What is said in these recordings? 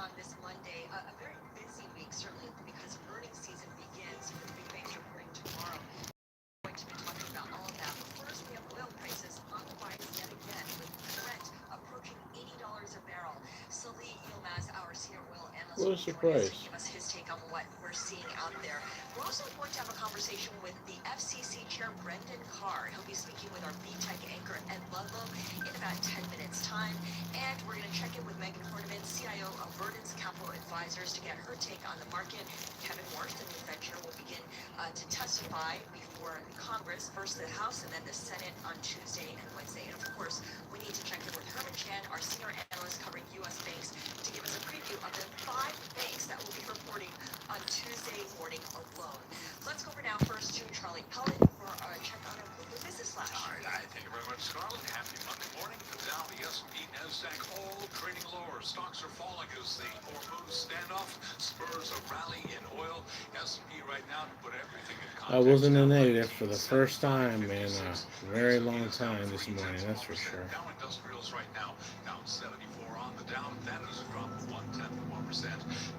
on this Monday. A very busy week, certainly because earnings season begins with the big banks reporting tomorrow. We're going to be talking about all of that. But first, we have oil prices on the rise yet again, with Brent approaching $80 a barrel. Salih Yilmaz, our senior oil analyst, What will a join us to surprise. give us his take on what we're seeing out there. We're also going to have a conversation with the FCC chair, Brendan Carr. He'll be speaking with our B-Tech anchor, Ed Ludlow, in about 10 minutes' time. And we're going to check in with Megan Horniman, CIO of Verdant's Capital Advisors, to get her take on the market. Kevin Worth, the new Fed chair, will begin to testify before Congress, first the House and then the Senate on Tuesday and Wednesday. And of course, we need to check in with Herman Chan, our senior analyst covering U.S. banks, to give us a preview of the 5 banks that will be reporting on Tuesday morning alone. Let's go over now first to Charlie Pellet for our check on our Bloomberg Business Flash. All right, thank you very much, Scarlett. Happy Monday morning. The Dow, the S&P, NASDAQ, all trading lower. Stocks are falling as the Hormuz standoff spurs a rally in oil. S&P right now, to put everything in I context, was in the down negative for the first time in 19,756. a very S&P long is down time this morning, 0.3%. that's for sure. Dow Industrials right now down 74 on the Dow. That is a drop of 0.1%.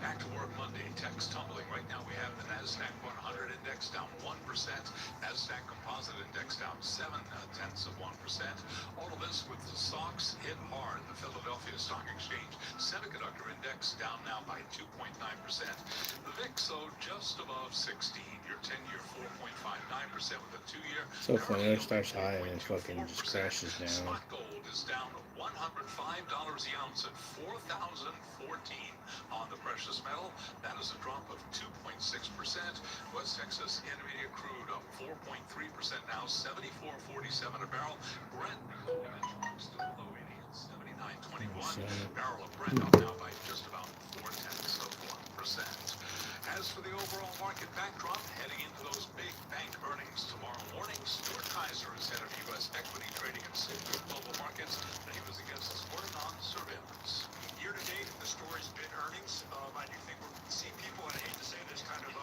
Back to work Monday. Tech's tumbling. Right now we have the NASDAQ 100 index down 1%. NASDAQ Composite Index down 0.7%. All of this with the stocks hit hard. The Philadelphia Stock Exchange Semiconductor Index down now by 2.9%. The VIX, though, just above 16. Your 10-year 4.59% with a 2-year. So funny, it starts high and then fucking just crashes down. Spot gold is down $105 a ounce at 4,014 on the precious metal. That is a drop of 2.6%. West Texas Intermediate crude up 4.3% now, 74.47 a barrel. Brent benchmark still below 80 at 79.21. Barrel of Brent up now by just about 0.4%. As for the overall market backdrop, heading into those big bank earnings tomorrow morning, Stuart Kaiser is head of U.S. equity trading at Citigroup Global Markets, and he was a guest this morning on surveillance. Year to date, the story's been earnings. I do think we're seeing people, and I hate to say this, kind of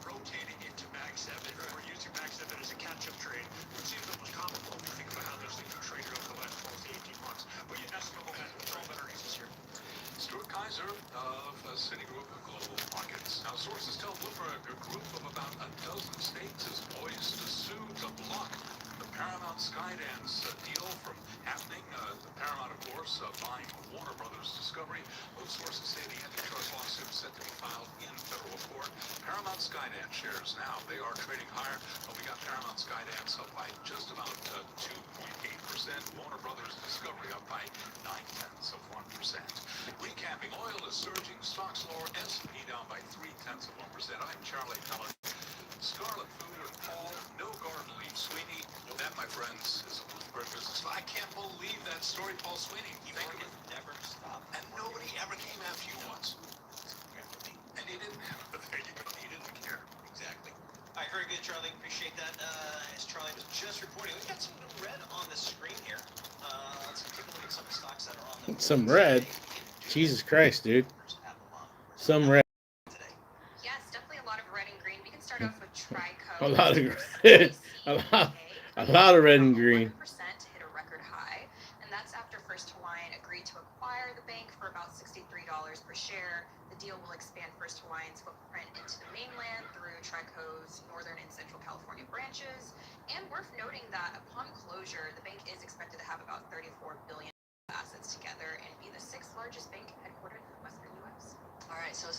rotating into Mag 7. We're using Mag 7 as a catch-up trade, which seems almost comical when you think about how those things have traded over the last 12 to 18 months. But you estimate what's all about earnings this year. Stuart Kaiser of Citigroup Global Markets. Now, sources tell Bloomberg a group of about a dozen states is poised to sue to block the Paramount Skydance deal from happening. The Paramount, of course, buying Warner Brothers Discovery. Those sources say the antitrust lawsuit is set to be filed in federal court. Paramount Skydance shares now, they are trading higher. But we got Paramount Skydance up by just about 2.8%. Warner Brothers Discovery up by 0.9%. Recapping, oil is surging, stocks lower, S&P down by 0.3%. I'm Charlie Pellet. Scarlet Food and Paul, no garden leave. Sweeney, well, that, my friends, is a Bloomberg business. I can't believe that story, Paul Sweeney. You never stop. And nobody ever came after you once. And he didn't. But there you go. He didn't care. Exactly. All right, very good, Charlie. Appreciate that. As Charlie was just reporting, we've got some new red on the screen here. Let's take a look at some of the stocks that are on the Some red? Jesus Christ, dude. Some red. Yes, definitely a lot of red and green. We can start off with Trico. A lot of red. A lot of red and green. 11% hit a record high, and that's after First Hawaiian agreed to acquire the bank for about $63 per share. The deal will expand First Hawaiian's footprint into the mainland through Trico's northern and central California branches. And worth noting that upon closure, the bank is expected to have about $34 billion assets together and be the 6th largest bank headquartered in the western U.S. All right, so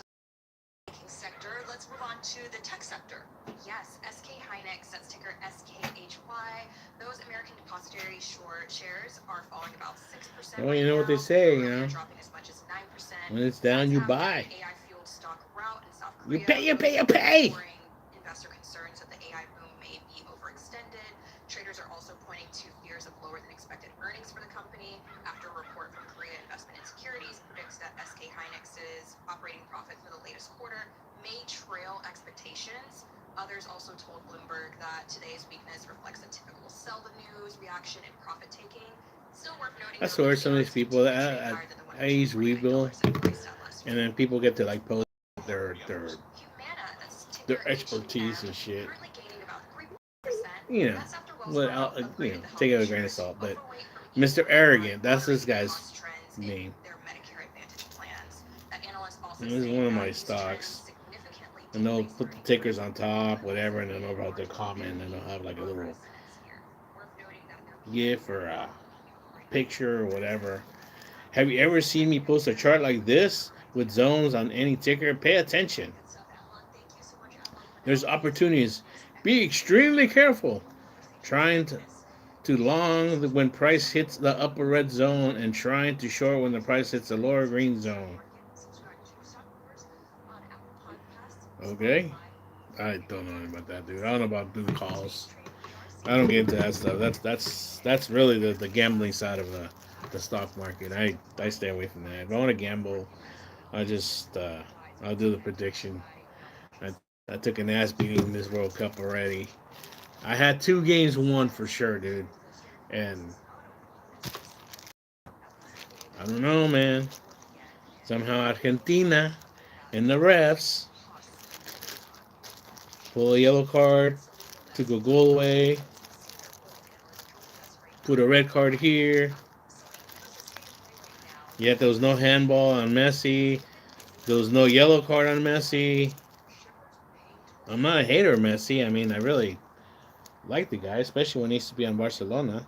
banking sector. Let's move on to the tech sector. Yes, SK Hynix, that's ticker SKHY. Those American depository short shares are falling about 6%. Well, you know what they say, you know. Dropping as much as 9%. When it's down, you buy. AI-fueled stock rout in South You Korea. pay. Investor concerns that the AI boom may be overextended. Traders are also pointing to fears of lower than expected earnings for the company after a report from Korea Investment and Securities predicts that SK Hynix's operating profit for the latest quarter may trail expectations. Others also told Bloomberg that today's weakness reflects a typical sell the news reaction and profit taking. Still worth noting. I swear some of these people that I use Webull, and then people get to like post their expertise and shit. You know, take it with a grain of salt. But Mr. Arrogant, that's this guy's name. Their Medicare Advantage plans that analysts also This is saying one of how my these trends stocks. significantly And they'll decrease put the earnings tickers potential on for top, companies whatever, and with then over at the comment, and they'll have like a little brokers this year. Worth noting that their GIF or a picture or whatever. Have you ever seen me post a chart like this with zones on any ticker? Pay attention. good stuff, Alan. Thank you so much, Alan. For now, There's opportunities. Be extremely careful trying to long when price hits the upper red zone and trying to short when the price hits the lower green zone. Okay? I don't know anything about that, dude. I don't know about blue calls. I don't get into that stuff. That's really the gambling side of the stock market. I stay away from that. If I want to gamble, I just I'll do the prediction. I took an ass beating in this World Cup already. I had 2 games won for sure, dude. And I don't know, man. Somehow Argentina and the refs pull a yellow card, took a goal away, put a red card here. Yet there was no handball on Messi. There was no yellow card on Messi. I'm not a hater of Messi. I mean, I really like the guy, especially when he used to be on Barcelona.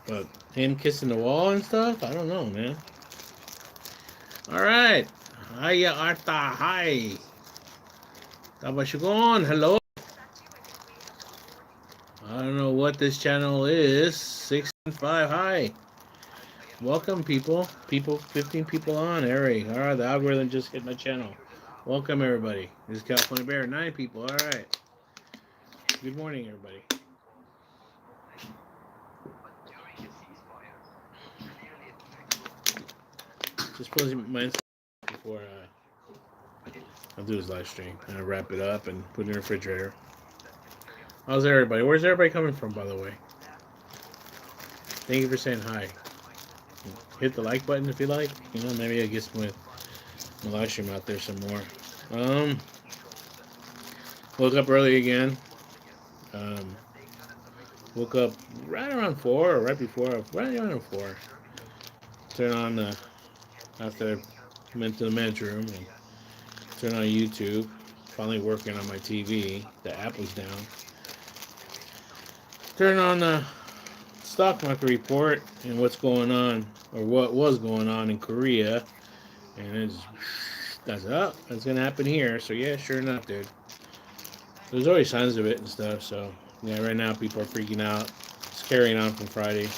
But him kissing the wall and stuff, I don't know, man. All right. Hiya, Arta. Hi. Tabashugon. Hello. I don't know what this channel is. 615. Hi. Welcome, people. 15 people on. Eric. All right. The algorithm just hit my channel. Welcome, everybody. This is California Bear. 9 people. All right. Good morning, everybody. Just closing my Instagram before I'll do this live stream. And I'll wrap it up and put it in the refrigerator. How's everybody? Where's everybody coming from, by the way? Thank you for saying hi. Hit the like button if you like. You know, maybe I'll get my live stream out there some more. Um, Woke up early again. Um, Woke up right around 4 or right before, right around 4. Turn on after I went to the men's room and turn on YouTube. Finally working on my TV. The app was down. Turn on the stock market report and what's going on, or what was going on in Korea, and that's up. That's gonna happen here. So yeah, sure enough, dude. There's always signs of it and stuff. So yeah, right now people are freaking out. It's carrying on from Friday.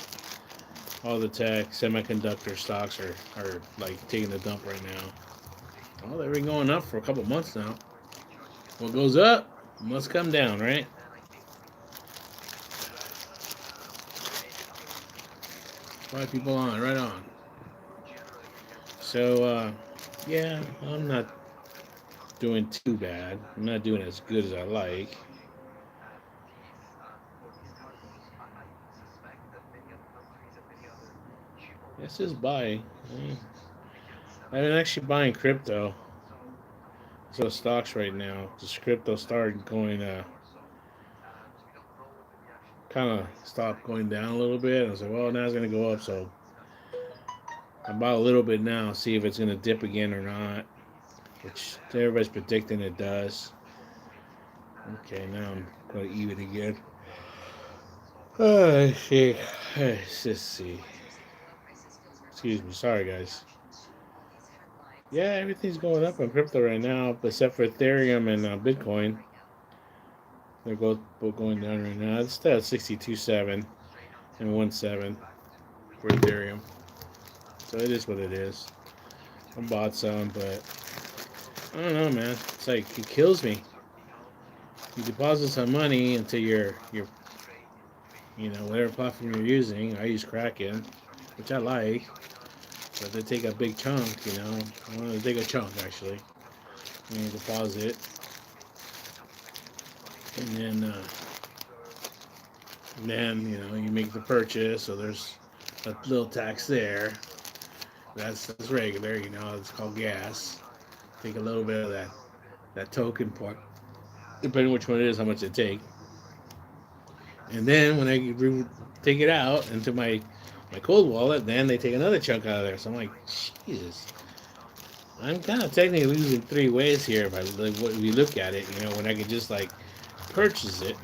All the tech, semiconductor stocks are like taking a dump right now. Well, they've been going up for a couple months now. What goes up must come down, right? 5 people on, right on. So yeah, I'm not doing too bad. I'm not doing as good as I like. This is buy. I've been actually buying crypto. So stocks right now, just crypto started going, kind of stopped going down a little bit. I was like, well, now it's gonna go up, so I bought a little bit now, see if it's gonna dip again or not. Which everybody's predicting it does. Okay, now I'm gonna eat it again. Shit. Let's just see. Excuse me, sorry guys. Yeah, everything's going up on crypto right now, except for Ethereum and Bitcoin. They're both going down right now. It's still at 62.7 and 1.7 for Ethereum. So it is what it is. I bought some, but I don't know, man. It's like it kills me. You deposit some money into your whatever platform you're using. I use Kraken, which I like, but they take a big chunk. I want to take a chunk actually. And you deposit, and then you make the purchase. So there's a little tax there. That's regular. It's called gas. Take a little bit of that token part, depending which one it is, how much they take. And then when I take it out into my cold wallet. Then they take another chunk out of there. So I'm like, Jesus. I'm kind of technically losing three ways here if you look at it. When I could just like purchase it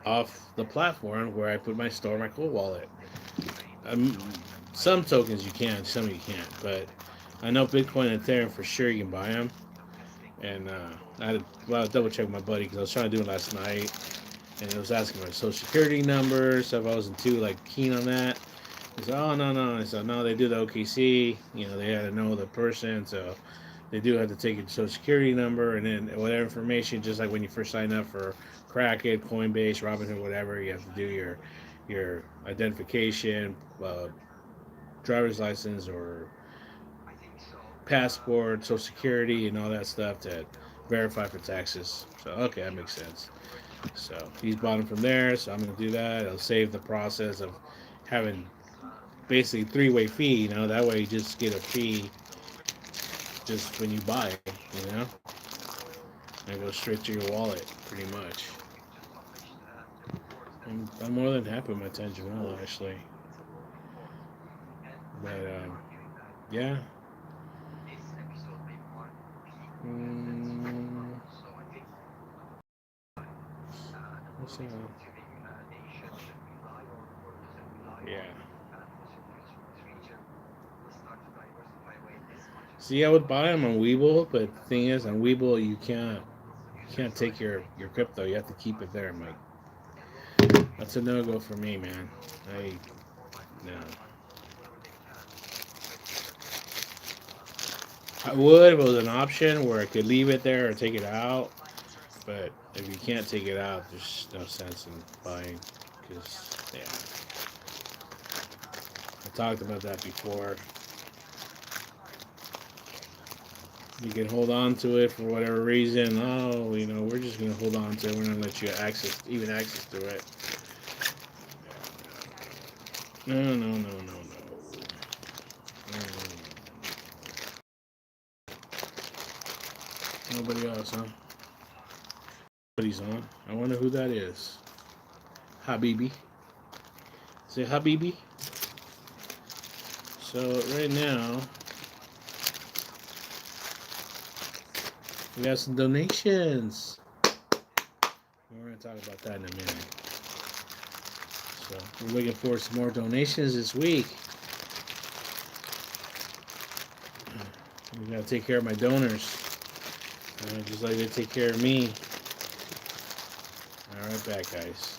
off the platform where I put my cold wallet. Um, some tokens you can, some you can't. But I know Bitcoin and Ethereum for sure you can buy them. And I had to double check with my buddy because I was trying to do it last night, and it was asking my social security number. So if I wasn't too like keen on that, he said, "Oh no." I said, "No, they do the OKC. They had to know the person, so they do have to take your social security number and then whatever information. Just like when you first sign up for Kraken, Coinbase, Robinhood, whatever, you have to do your identification, driver's license or passport, social security, and all that stuff to verify for taxes. So okay, that makes sense. So he's bought them from there, so I'm gonna do that. It'll save the process of having basically three-way fee. That way you just get a fee just when you buy it. You know, and it goes straight to your wallet, pretty much. I'm more than happy with my Tangerine actually, but yeah. Mm, what's that? Yeah. See, I would buy them on Webull, but the thing is, on Webull you can't take your crypto. You have to keep it there, Mike. That's a no go for me, man. I no. I would if it was an option where I could leave it there or take it out, but if you can't take it out, there's no sense in buying. Because yeah, I talked about that before. You can hold on to it for whatever reason. Oh, we're just gonna hold on to it. We're gonna let you access to it. No, no, no, no, no. Nobody else, huh? Nobody's on. I wonder who that is. Habibi. Say Habibi. So right now we got some donations. We're gonna talk about that in a minute. So we're looking for some more donations this week. We gotta take care of my donors, just like they take care of me. All right, back, guys.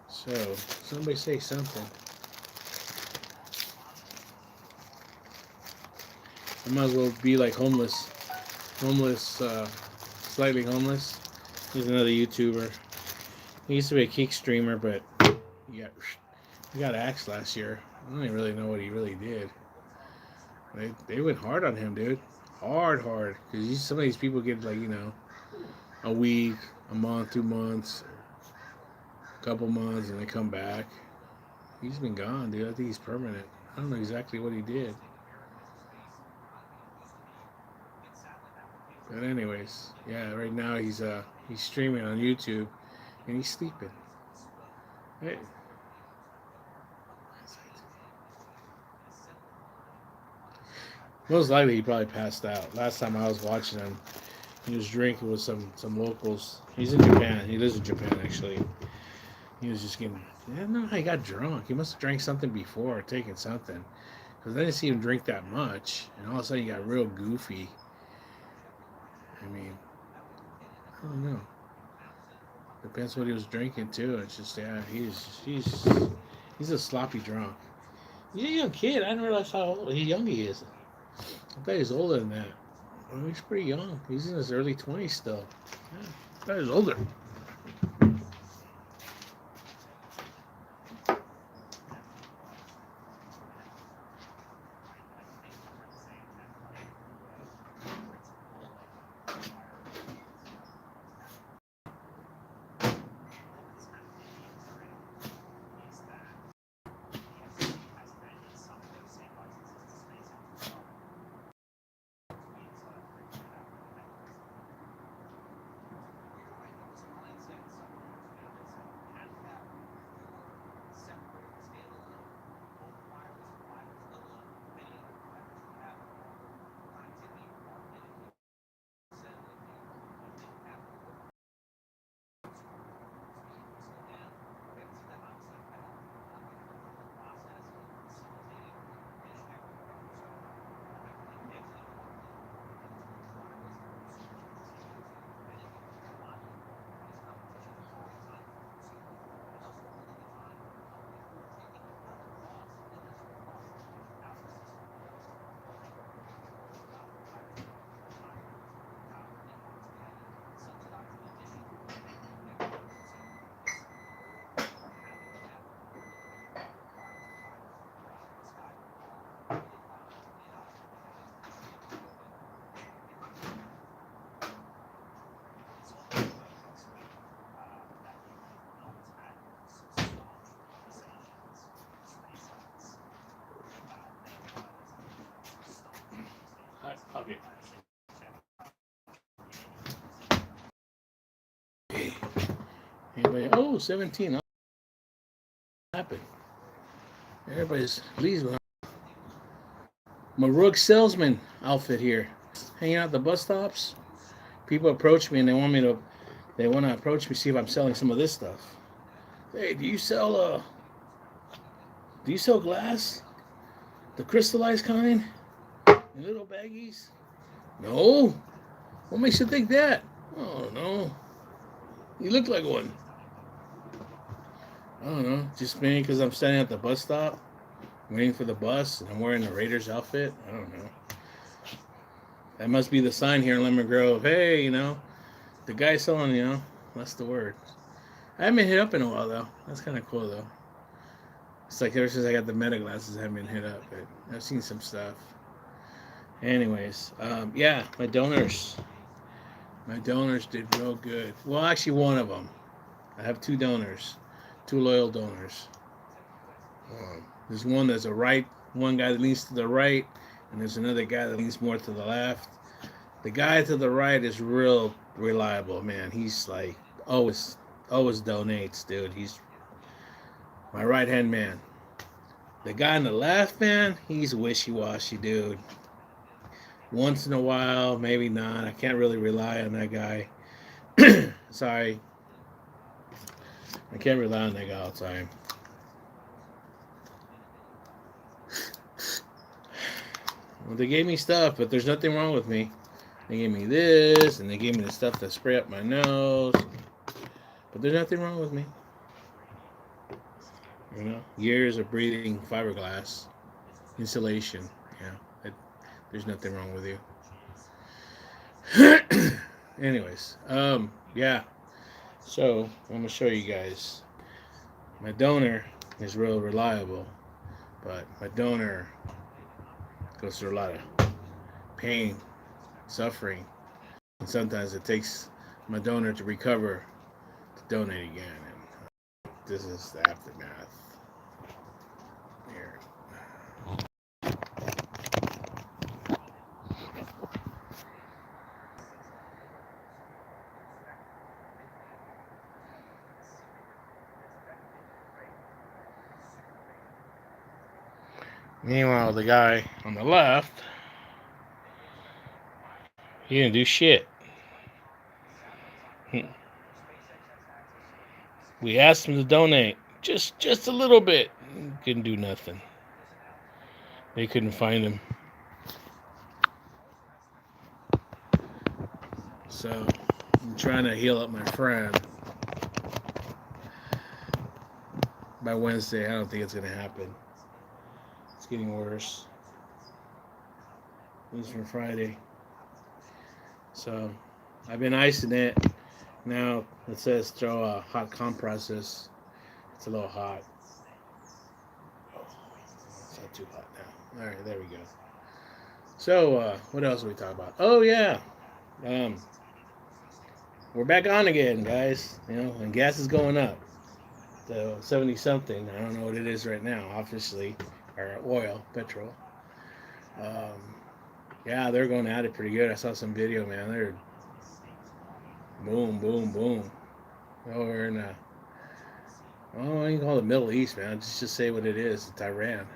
So somebody say something. I might as well be like homeless, slightly homeless. He's another YouTuber. He used to be a kick streamer, but he got axed last year. I don't even really know what he really did. They went hard on him, dude. Hard. Because some of these people get like a week, a month, 2 months, a couple months, and they come back. He's been gone, dude. I think he's permanent. I don't know exactly what he did. But anyways, yeah. Right now he's streaming on YouTube, and he's sleeping. Hey. Most likely he probably passed out. Last time I was watching him, he was drinking with some locals. He's in Japan. He lives in Japan actually. He was just getting. I don't know how he got drunk. He must have drank something before or taken something. Because I didn't see him drink that much. And all of a sudden he got real goofy. I mean, I don't know. Depends what he was drinking too. It's just yeah, he's a sloppy drunk. He's a young kid. I didn't realize how young he is. I thought he was older than that. Well, he's pretty young. He's in his early 20s still. Yeah, I thought he was older. Oh, 17. What happened? Everybody's leaving. My Rook salesman outfit here. Hanging out at the bus stops. People approach me and they want to approach me, see if I'm selling some of this stuff. Hey, do you sell glass? The crystallized kind? In little baggies? No. What makes you think that? Oh, no. You look like one. I don't know. Just maybe because I'm standing at the bus stop, waiting for the bus, and I'm wearing the Raiders outfit. I don't know. That must be the sign here in Lemon Grove. Hey, the guy selling, that's the word. I haven't been hit up in a while, though. That's kind of cool, though. It's like ever since I got the meta glasses, I haven't been hit up, but I've seen some stuff. Anyways, yeah, my donors. My donors did real good. Well, actually, one of them. I have two donors, two loyal donors. There's one that's one guy that leans to the right, and there's another guy that leans more to the left. The guy to the right is real reliable, man. He's like always donates, dude. He's my right hand man. The guy on the left, man, he's wishy-washy, dude. Once in a while, maybe not. I can't really rely on that guy. Sorry. I can't rely on that guy all the time. Well, they gave me stuff, but there's nothing wrong with me. They gave me this, and they gave me the stuff to spray up my nose. But there's nothing wrong with me. Years of breathing fiberglass insulation. Yeah, there's nothing wrong with you. Anyways, yeah. So I'm gonna show you guys. My donor is real reliable, but my donor goes through a lot of pain, suffering, and sometimes it takes my donor to recover to donate again. And this is the aftermath. Here. Meanwhile, the guy on the left, he didn't do shit. We asked him to donate just a little bit. He couldn't do nothing. They couldn't find him. So I'm trying to heal up my friend. By Wednesday, I don't think it's gonna happen. It's getting worse. At least from Friday. So I've been icing it. Now it says throw a hot compresses. It's a little hot. Oh, it's not too hot now. All right, there we go. So what else are we talking about? Oh yeah, we're back on again, guys. And gas is going up. So 70 something. I don't know what it is right now. Obviously, or oil, petrol. Yeah, they're going at it pretty good. I saw some video, man. They're boom, boom, boom. Over in I can call it Middle East, man. Just say what it is. It's Iran.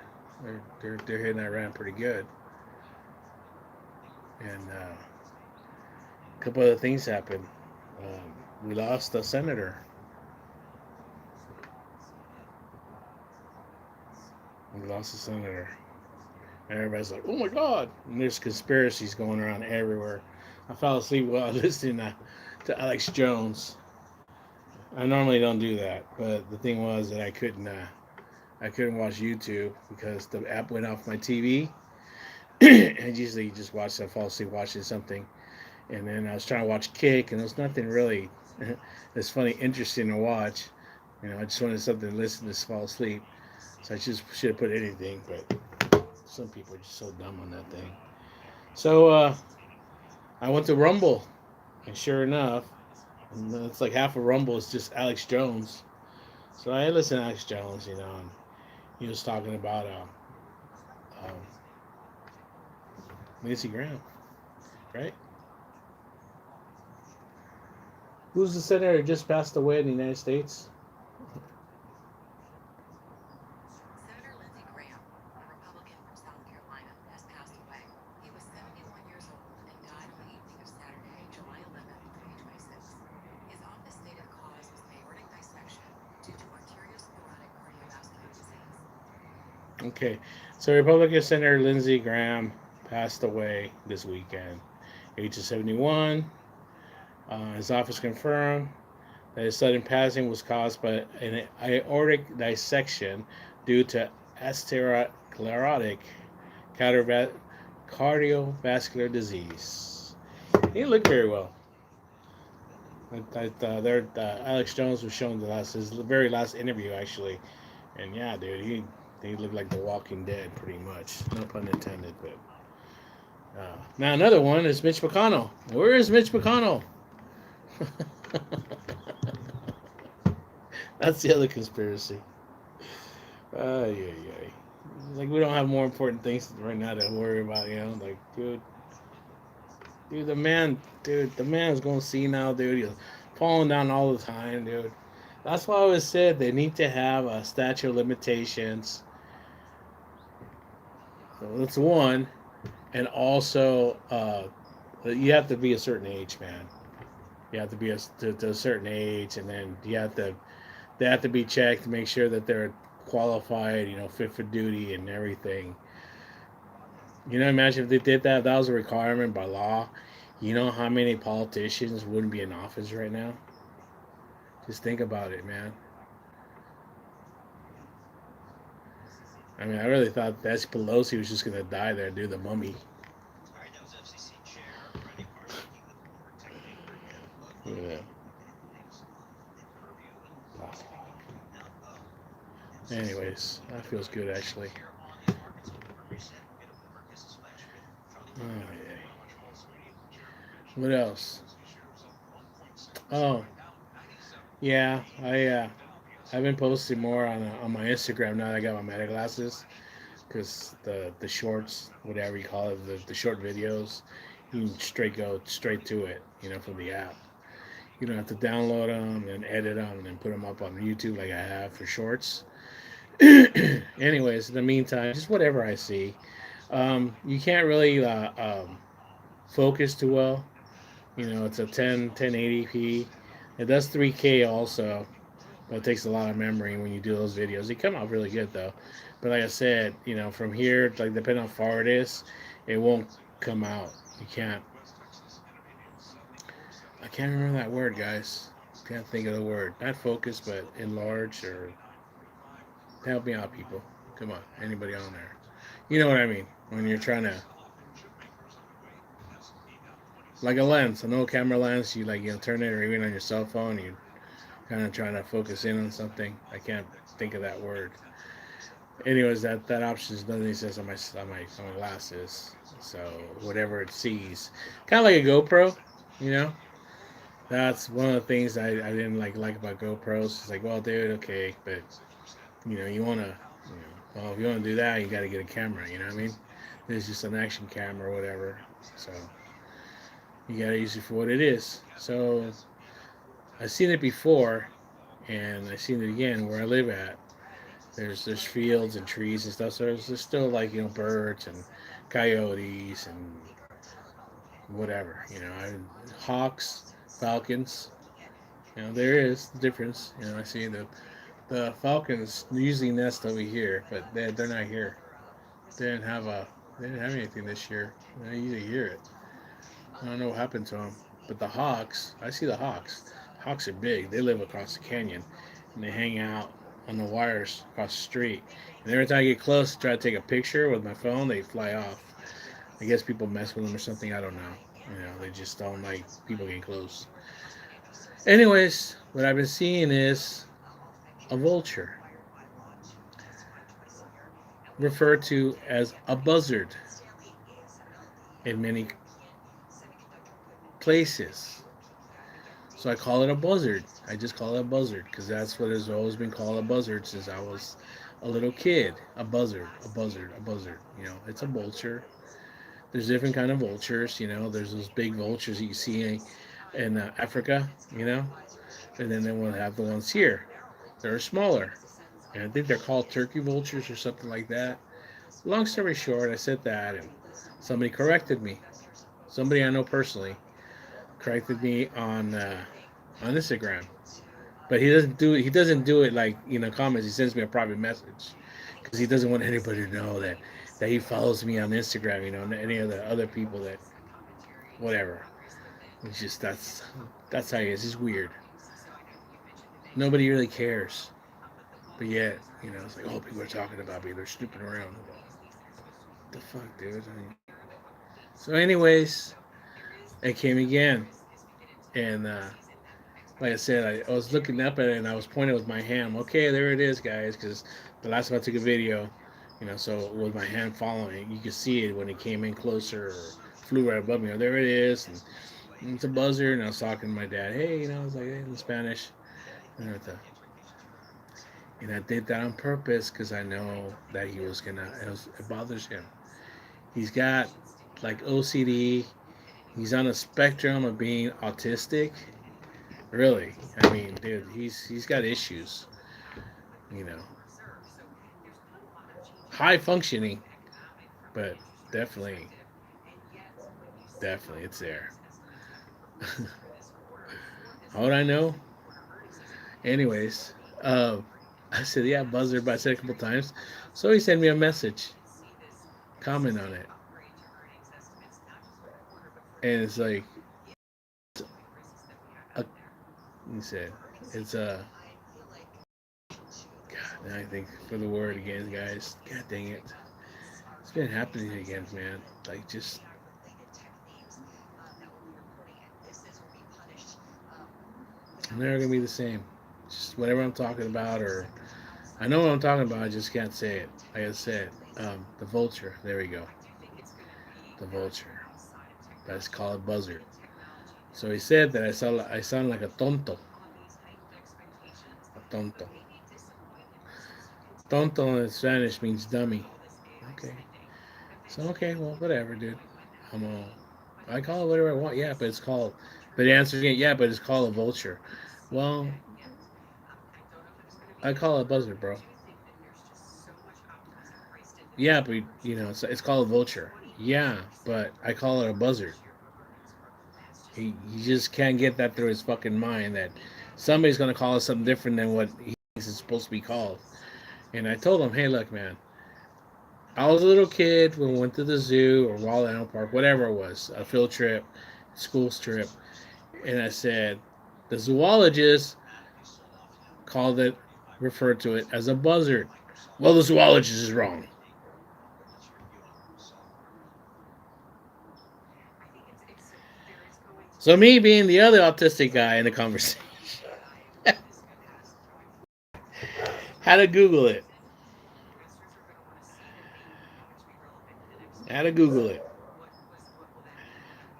They're hitting Iran pretty good. And a couple other things happened. We lost a senator. We lost a senator. And everybody's like, oh my God. And there's conspiracies going around everywhere. I fell asleep while listening to Alex Jones. I normally don't do that, but the thing was that I couldn't watch YouTube because the app went off my TV. I usually just I fall asleep watching something. And then I was trying to watch Kick, and there's nothing really that's funny, interesting to watch. I just wanted something to listen to fall asleep. So I just should have put anything, but some people are just so dumb on that thing. So I went to Rumble, and sure enough, it's like half of Rumble is just Alex Jones. So I listened to Alex Jones, and he was talking about Lindsey Graham, right? Who's the senator who just passed away in the United States? Senator Lindsey Graham, a Republican from South Carolina, has passed away. He was 71 years old and died on the evening of Saturday, July 11th, 2026. His office stated the cause was aortic dissection due to arteriosclerotic cardiovascular disease. Okay, so Republican Senator Lindsey Graham passed away this weekend, age of 71. His office confirmed that his sudden passing was caused by an aortic dissection due to atherosclerotic cardiovascular disease. He didn't look very well. Alex Jones was shown his very last interview actually, and yeah, dude, he looked like the Walking Dead pretty much. No pun intended, but now another one is Mitch McConnell. Where is Mitch McConnell? That's the other conspiracy. Yeah, yeah. Like we don't have more important things right now to worry about, you know. Like, dude, the man is going to see now, dude. He's falling down all the time, dude. That's why I always said they need to have a statute of limitations. So that's one, and also you have to be a certain age, man. You have to be to a certain age, and then they have to be checked to make sure that they're qualified, you know, fit for duty and everything. You know, imagine if they did that. If that was a requirement by law. You know how many politicians wouldn't be in office right now? Just think about it, man. I mean, I really thought Nancy Pelosi was just gonna die there and do the mummy. All right, that was FCC Chair Randy Marsh speaking with former tech anchor and Ludlow. Yeah. Now, Anyways, that feels good actually. here on the markets open reset. We'll get a Bloomberg Business Flash with Oh, Charlie. yeah. What else? Oh, yeah. I've been posting more on my Instagram now that I got my meta glasses, because the shorts, whatever you call it, the short videos, you can go straight to it, you know, from the app. You don't have to download them and edit them and then put them up on YouTube like I have for shorts. Anyways, in the meantime, just whatever I see. You can't really focus too well. You know, it's a 1080p. It does 3K also, but it takes a lot of memory when you do those videos. They come out really good though. But like I said, you know, from here, like depending on how far it is, it won't come out. You can't. I can't remember that word, guys. Can't think of the word. Not focus, but enlarge or help me out, people. Come on, anybody on there? You know what I mean? When you're trying to, like a lens, an old camera lens, you like turn it, or even on your cell phone, you kind of trying to focus in on something. I can't think of that word. Anyways, that option doesn't exist on my glasses. So whatever it sees, kind of like a GoPro, you know. That's one of the things I didn't like about GoPros. It's like, well, dude, okay, but you know, you wanna, well, if you wanna do that, you gotta get a camera. You know what I mean? It's just an action camera or whatever. So you gotta use it for what it is. So I've seen it before, and I've seen it again where I live at. There's fields and trees and stuff. So there's still like birds and coyotes and whatever. Hawks, falcons. There is a difference. I see the falcons usually nest over here, but they're not here. They didn't have a they didn't have anything this year. I usually hear it. I don't know what happened to them. But the hawks, I see the hawks. Hawks are big. They live across the canyon, and they hang out on the wires across the street. And every time I get close to try to take a picture with my phone, they fly off. I guess people mess with them or something. I don't know. They just don't like people getting close. Anyways, what I've been seeing is a vulture, referred to as a buzzard in many places. So I call it a buzzard. I just call it a buzzard because that's what has always been called a buzzard since I was a little kid. A buzzard, a buzzard, a buzzard. It's a vulture. There's different kind of vultures. There's those big vultures that you see in Africa, you know, and then we'll have the ones here that are smaller, and I think they're called turkey vultures or something like that. Long story short, I said that, and somebody corrected me. Somebody I know personally corrected me on Instagram, but he doesn't do it. He doesn't do it like comments. He sends me a private message because he doesn't want anybody to know that he follows me on Instagram. And any of the other people that whatever. It's just that's how he is. He's weird. Nobody really cares, but yet it's like, oh, people are talking about me. They're snooping around. What the fuck, dude? I mean, so, anyways, it came again, and like I said, I was looking up at it and I was pointing with my hand. Okay, there it is, guys. Because the last time I took a video, so with my hand following it, you could see it when it came in closer or flew right above me. Oh, there it is. And it's a buzzard. And I was talking to my dad. Hey, I was like, hey, in Spanish. And I did that on purpose because I know that he was gonna. It bothers him. He's got like OCD. He's on a spectrum of being autistic. Really, I mean, dude, he's got issues. You know, high functioning, but definitely, definitely, it's there. How would I know? Anyways, I said, yeah, buzzard, but I said it a couple times. So he sent me a message, comment on it, and it's like, a, he said, it's a. God, now I think for the word again, guys. God dang it, it's been happening again, man. Like just I'm never gonna be the same. Just whatever I'm talking about, or I know what I'm talking about, I just can't say it. Like I said, the vulture. There we go. The vulture. Let's call it buzzard. So he said that I sound like a tonto. A tonto. Tonto in Spanish means dummy. Okay. So okay, well, whatever, dude. I'm all. I call it whatever I want. Yeah, but it's called. But the answer again, yeah, but it's called a vulture. Well, I call it a buzzard, bro. Yeah, but it's called a vulture. Yeah, but I call it a buzzard. He just can't get that through his fucking mind that somebody's gonna call it something different than what he thinks it's supposed to be called. And I told him, hey, look, man, I was a little kid when we went to the zoo or Wild Animal Park, whatever it was, a field trip, school trip, and I said the zoologist called it, referred to it as a buzzard. Well, the zoologist is wrong. So me being the other autistic guy in the conversation, had to Google it. Had to Google it.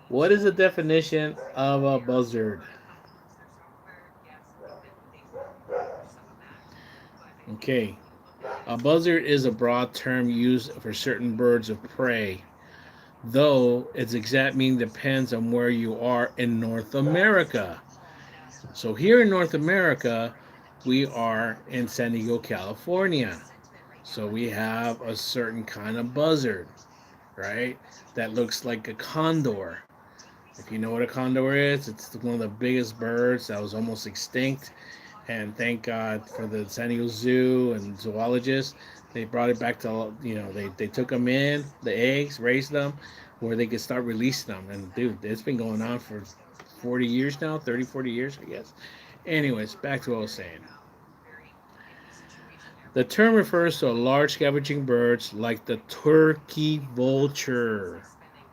What is the definition of a buzzard? Okay. A buzzard is a broad term used for certain birds of prey, though its exact meaning depends on where you are in North America. So here in North America, we are in San Diego, California. So we have a certain kind of buzzard, right? That looks like a condor. If you know what a condor is, it's one of the biggest birds that was almost extinct. And thank God for the San Diego Zoo and zoologists. They brought it back to, they took them in, the eggs, raised them, where they could start releasing them. And dude, it's been going on for 40 years now, 30, 40 years, I guess. Anyways, back to what I was saying. The term refers to a large scavenging birds like the turkey vulture.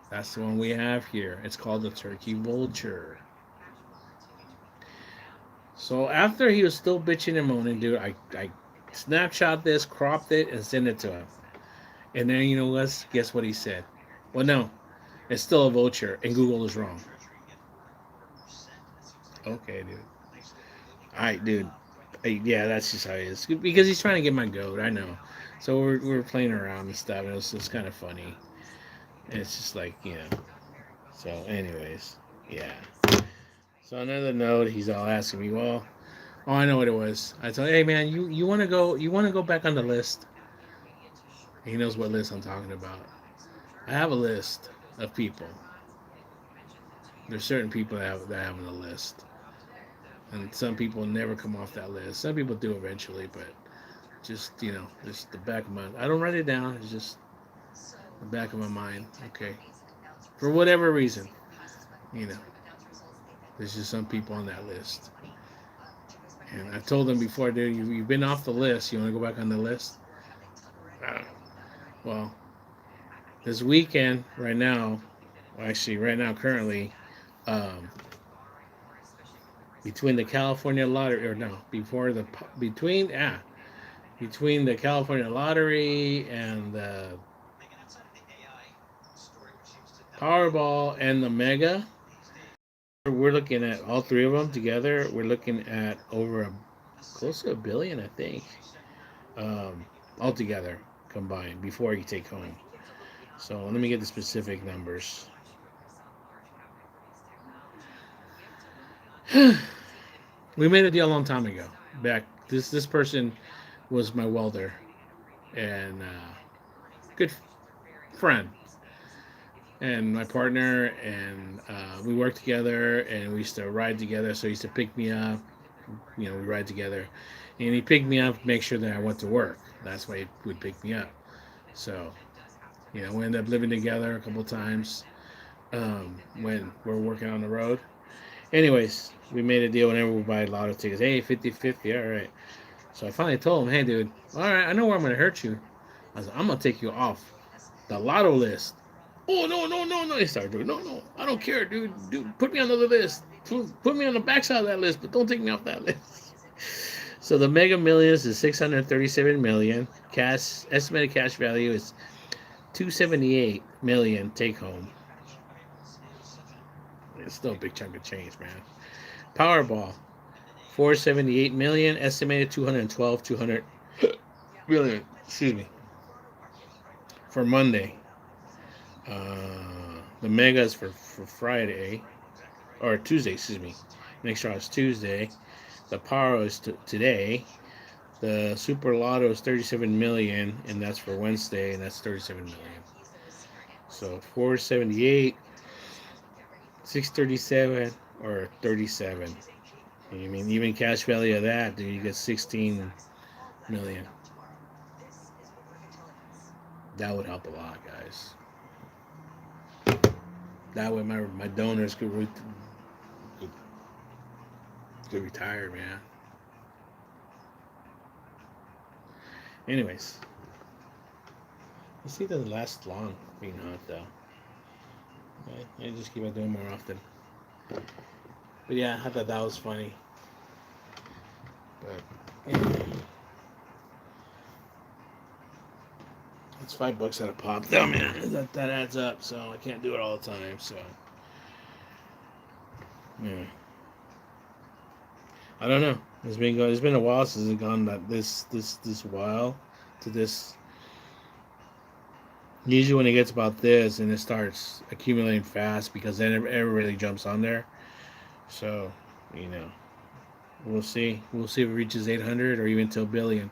That's the one we have here. It's called the turkey vulture. So after he was still bitching and moaning, dude, I snapshot this, cropped it, and sent it to him. And then guess what he said? Well, no, it's still a vulture, and Google is wrong. Okay, dude. All right, dude. Yeah, that's just how he is. Because he's trying to get my goat, I know. So we're playing around and stuff, and it's kind of funny. And it's just like, So, anyways, yeah. So on another note, he's all asking me, well, oh, I know what it was. I told him, hey man, you want to go back on the list? He knows what list I'm talking about. I have a list of people. There's certain people that have on the list, and some people never come off that list. Some people do eventually, but just just the back of my. I don't write it down. It's just the back of my mind. Okay, for whatever reason, you know, there's just some people on that list. And I told them before, dude, you've been off the list. You want to go back on the list? Well, this weekend, right now, well, actually, right now, currently, um, between the California lottery, or no, between the California lottery and the Powerball and the Mega, we're looking at all three of them together. We're looking at close to $1 billion, I think, altogether combined before you take home. So let me get the specific numbers. We made a deal a long time ago. Back this person was my welder and good friend and my partner, and we worked together and we used to ride together. So he used to pick me up. We ride together, and he picked me up, make sure that I went to work. That's why he would pick me up. So we ended up living together a couple times when we're working on the road. Anyways, we made a deal whenever we buy lotto tickets. Hey, 50-50, all right. So I finally told him, hey, dude, all right, I know where I'm going to hurt you. I was like, I'm going to take you off the lotto list. Oh, no, no, no, no. He started doing, no, no, I don't care, dude. Dude, put me on the list. Put me on the backside of that list, but don't take me off that list. So the Mega Millions is 637 million. Estimated cash value is 278 million take home. It's still a big chunk of change, man. Powerball, 478 million. Estimated 200 million. Excuse me. For Monday. The Mega is for Friday. Or Tuesday, excuse me. Make sure it's Tuesday. The Power is today. The Super Lotto is 37 million, and that's for Wednesday, and that's 37 million. So 478, 637, or 37. I mean, even cash value of that, dude, you get 16 million. That would help a lot, guys. That way, my donors could retire, man. Anyways, this thing doesn't last long being hot, though. I just keep on doing more often. But yeah, I thought that was funny. But yeah. It's $5 at a pop, though, man. That adds up, so I can't do it all the time. So yeah, I don't know. It's been a while since it's gone this while to this. Usually when it gets about this and it starts accumulating fast because then everybody jumps on there. So we'll see. We'll see if it reaches 800 or even to $1 billion.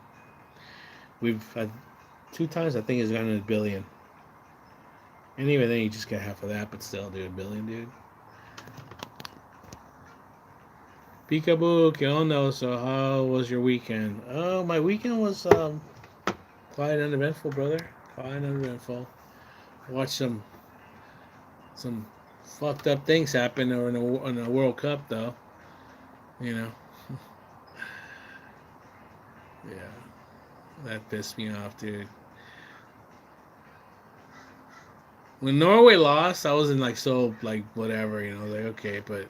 We've had 2 times I think it's gone to $1 billion. And even then you just get half of that, but still, dude, $1 billion, dude. Peekaboo, ¿qué onda? So how was your weekend? Oh, my weekend was quite uneventful, brother. Quite uneventful. Watched some fucked up things happen in the World Cup, though. Yeah, that pissed me off, dude. When Norway lost, I wasn't like whatever, like okay, but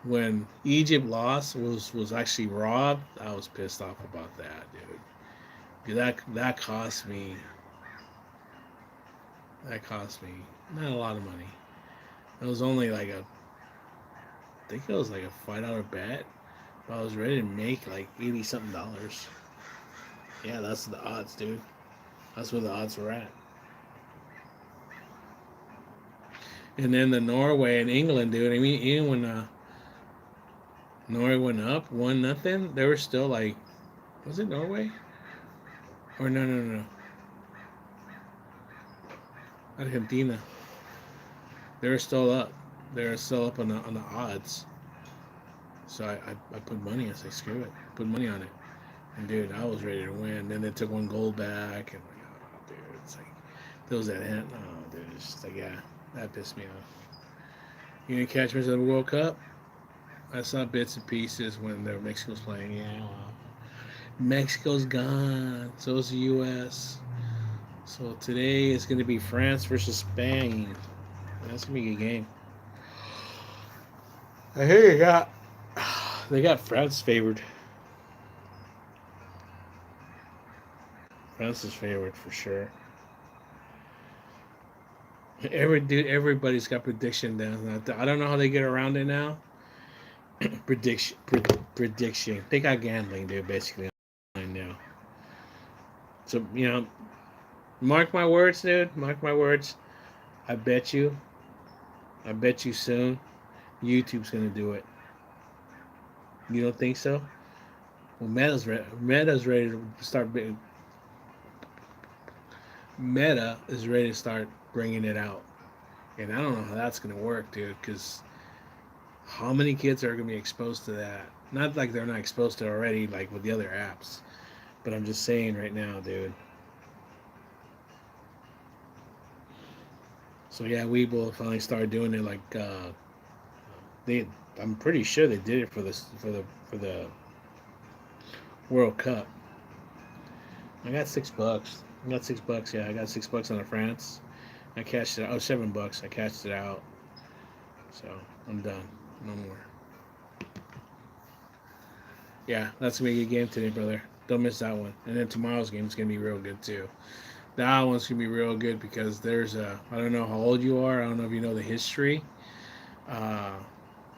when Egypt lost was actually robbed, I was pissed off about that, dude. That cost me. That cost me not a lot of money. It was only I think it was like a $5 bet. But I was ready to make like $80 something. Yeah, that's the odds, dude. That's where the odds were at. And then the Norway and England, dude. I mean, even when Norway went up 1-0. They were still like, was it Norway? Or no. Argentina. They were still up. They were still up on the odds. So I put money. I said, screw it. Put money on it. And dude, I was ready to win. Then they took one goal back, and like, oh, dude, it's like those that hand. Oh, dude, it's just like, yeah, that pissed me off. You didn't catch me in the World Cup. I saw bits and pieces when Mexico was playing. Yeah, well, Mexico's gone. So is the U.S. So today is going to be France versus Spain. That's going to be a good game. I hear they got France favored. France is favored for sure. Everybody's got prediction down. I don't know how they get around it now. Prediction. They got gambling, dude. Basically, now. So mark my words, dude. Mark my words. I bet you. I bet you soon. YouTube's gonna do it. You don't think so? Well, Meta's ready to start. Meta is ready to start bringing it out, and I don't know how that's gonna work, dude. Because how many kids are gonna be exposed to that? Not like they're not exposed to it already, like with the other apps. But I'm just saying right now, dude. So yeah, we will finally start doing it. Like they, I'm pretty sure they did it for the World Cup. I got $6. I got $6. Yeah, I got $6 on the France. I cashed it out. Oh, $7. I cashed it out. So I'm done. No more. Yeah, that's gonna be a good game today, brother. Don't miss that one. And then tomorrow's game is gonna be real good too. That one's gonna be real good because there's a. I don't know how old you are. I don't know if you know the history. Uh,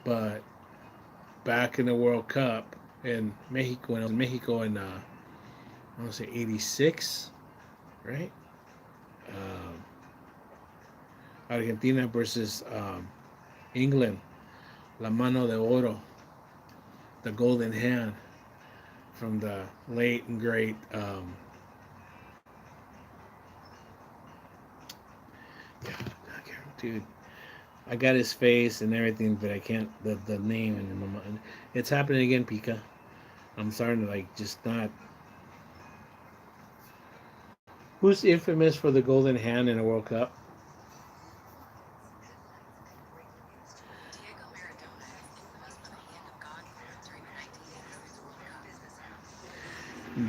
but back in the World Cup in Mexico, when I was in Mexico in I want to say '86, right? Um, Argentina versus England, La Mano de Oro, the Golden Hand from the late and great. Dude, I got his face and everything, but I can't the name in my mind. It's happening again, Pika. I'm starting to like just not. Who's infamous for the Golden Hand in a World Cup?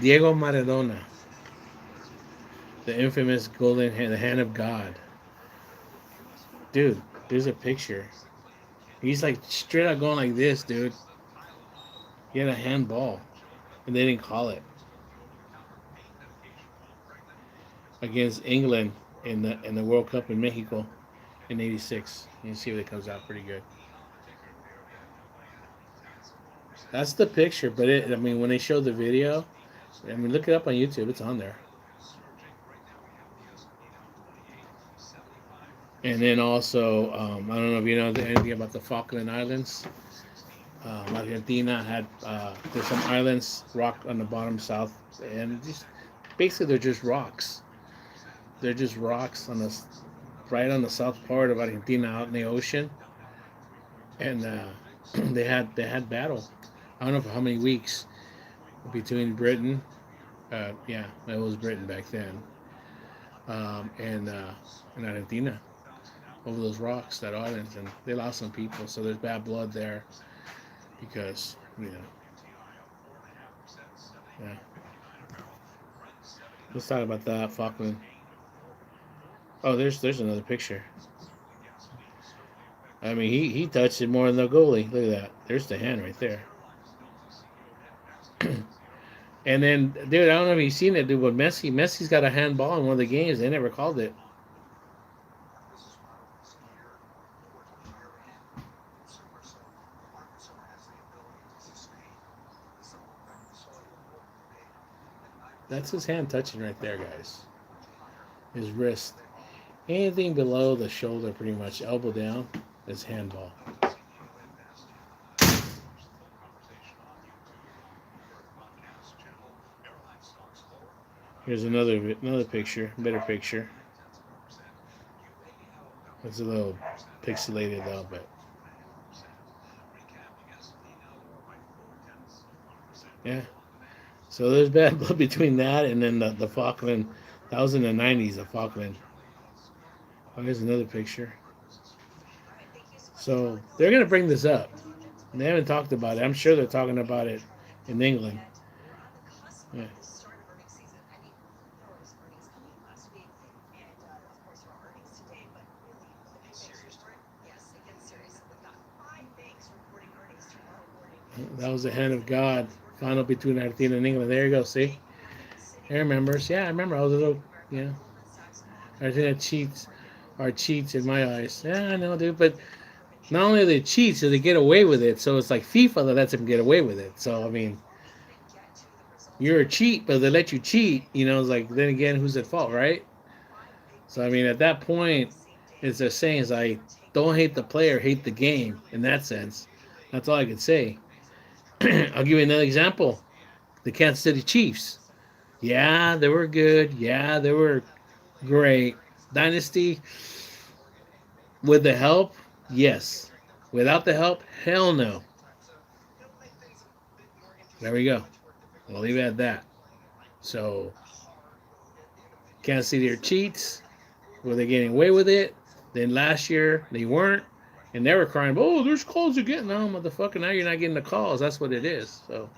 Diego Maradona, the infamous Golden Hand, the Hand of God. Dude, there's a picture. He's like straight up going like this, dude. He had a handball, and they didn't call it against England in the World Cup in Mexico in '86. You can see if it comes out pretty good. That's the picture, but I mean, when they showed the video, I mean, look it up on YouTube. It's on there. And then also, I don't know if you know anything about the Falkland Islands. Argentina had there's some islands, rock on the bottom south, and just basically they're just rocks. They're just rocks on the right on the south part of Argentina, out in the ocean, and they had battle. I don't know for how many weeks between Britain. Yeah, it was Britain back then, and Argentina over those rocks, that islands, and they lost some people. So there's bad blood there because yeah. Let's talk about that Falkland. Oh, there's another picture. I mean, he touched it more than the goalie. Look at that. There's the hand right there. And then, dude, I don't know if you've seen it, dude, but Messi's got a handball in one of the games. They never called it. That's his hand touching right there, guys. His wrist. Anything below the shoulder, pretty much elbow down, is handball. Here's another picture, better picture. It's a little pixelated though, but yeah. So there's bad blood between that and then the Falkland. That was in the 90s, the Falkland. Oh, here's another picture. So they're gonna bring this up. They haven't talked about it. I'm sure they're talking about it in England. Yeah. That was the hand of God. Final between Argentina and England. There you go. See, he remembers. Yeah, I remember. I was a little. Yeah, Argentina cheats are cheats in my eyes. Yeah, I know, dude. But not only are they cheats, so they get away with it. So it's like FIFA that lets them get away with it. So I mean, you're a cheat, but they let you cheat. It's like then again, who's at fault, right? So I mean, at that point, it's they're saying is like, don't hate the player, hate the game. In that sense, that's all I can say. I'll give you another example. The Kansas City Chiefs. Yeah, they were good. Yeah, they were great. Dynasty with the help, yes. Without the help, hell no. There we go. We'll leave it at that. So Kansas City are cheats. Were they getting away with it? Then last year they weren't, and they were crying, "Oh, there's calls you're getting." No, motherfucker, now you're not getting the calls. That's what it is. So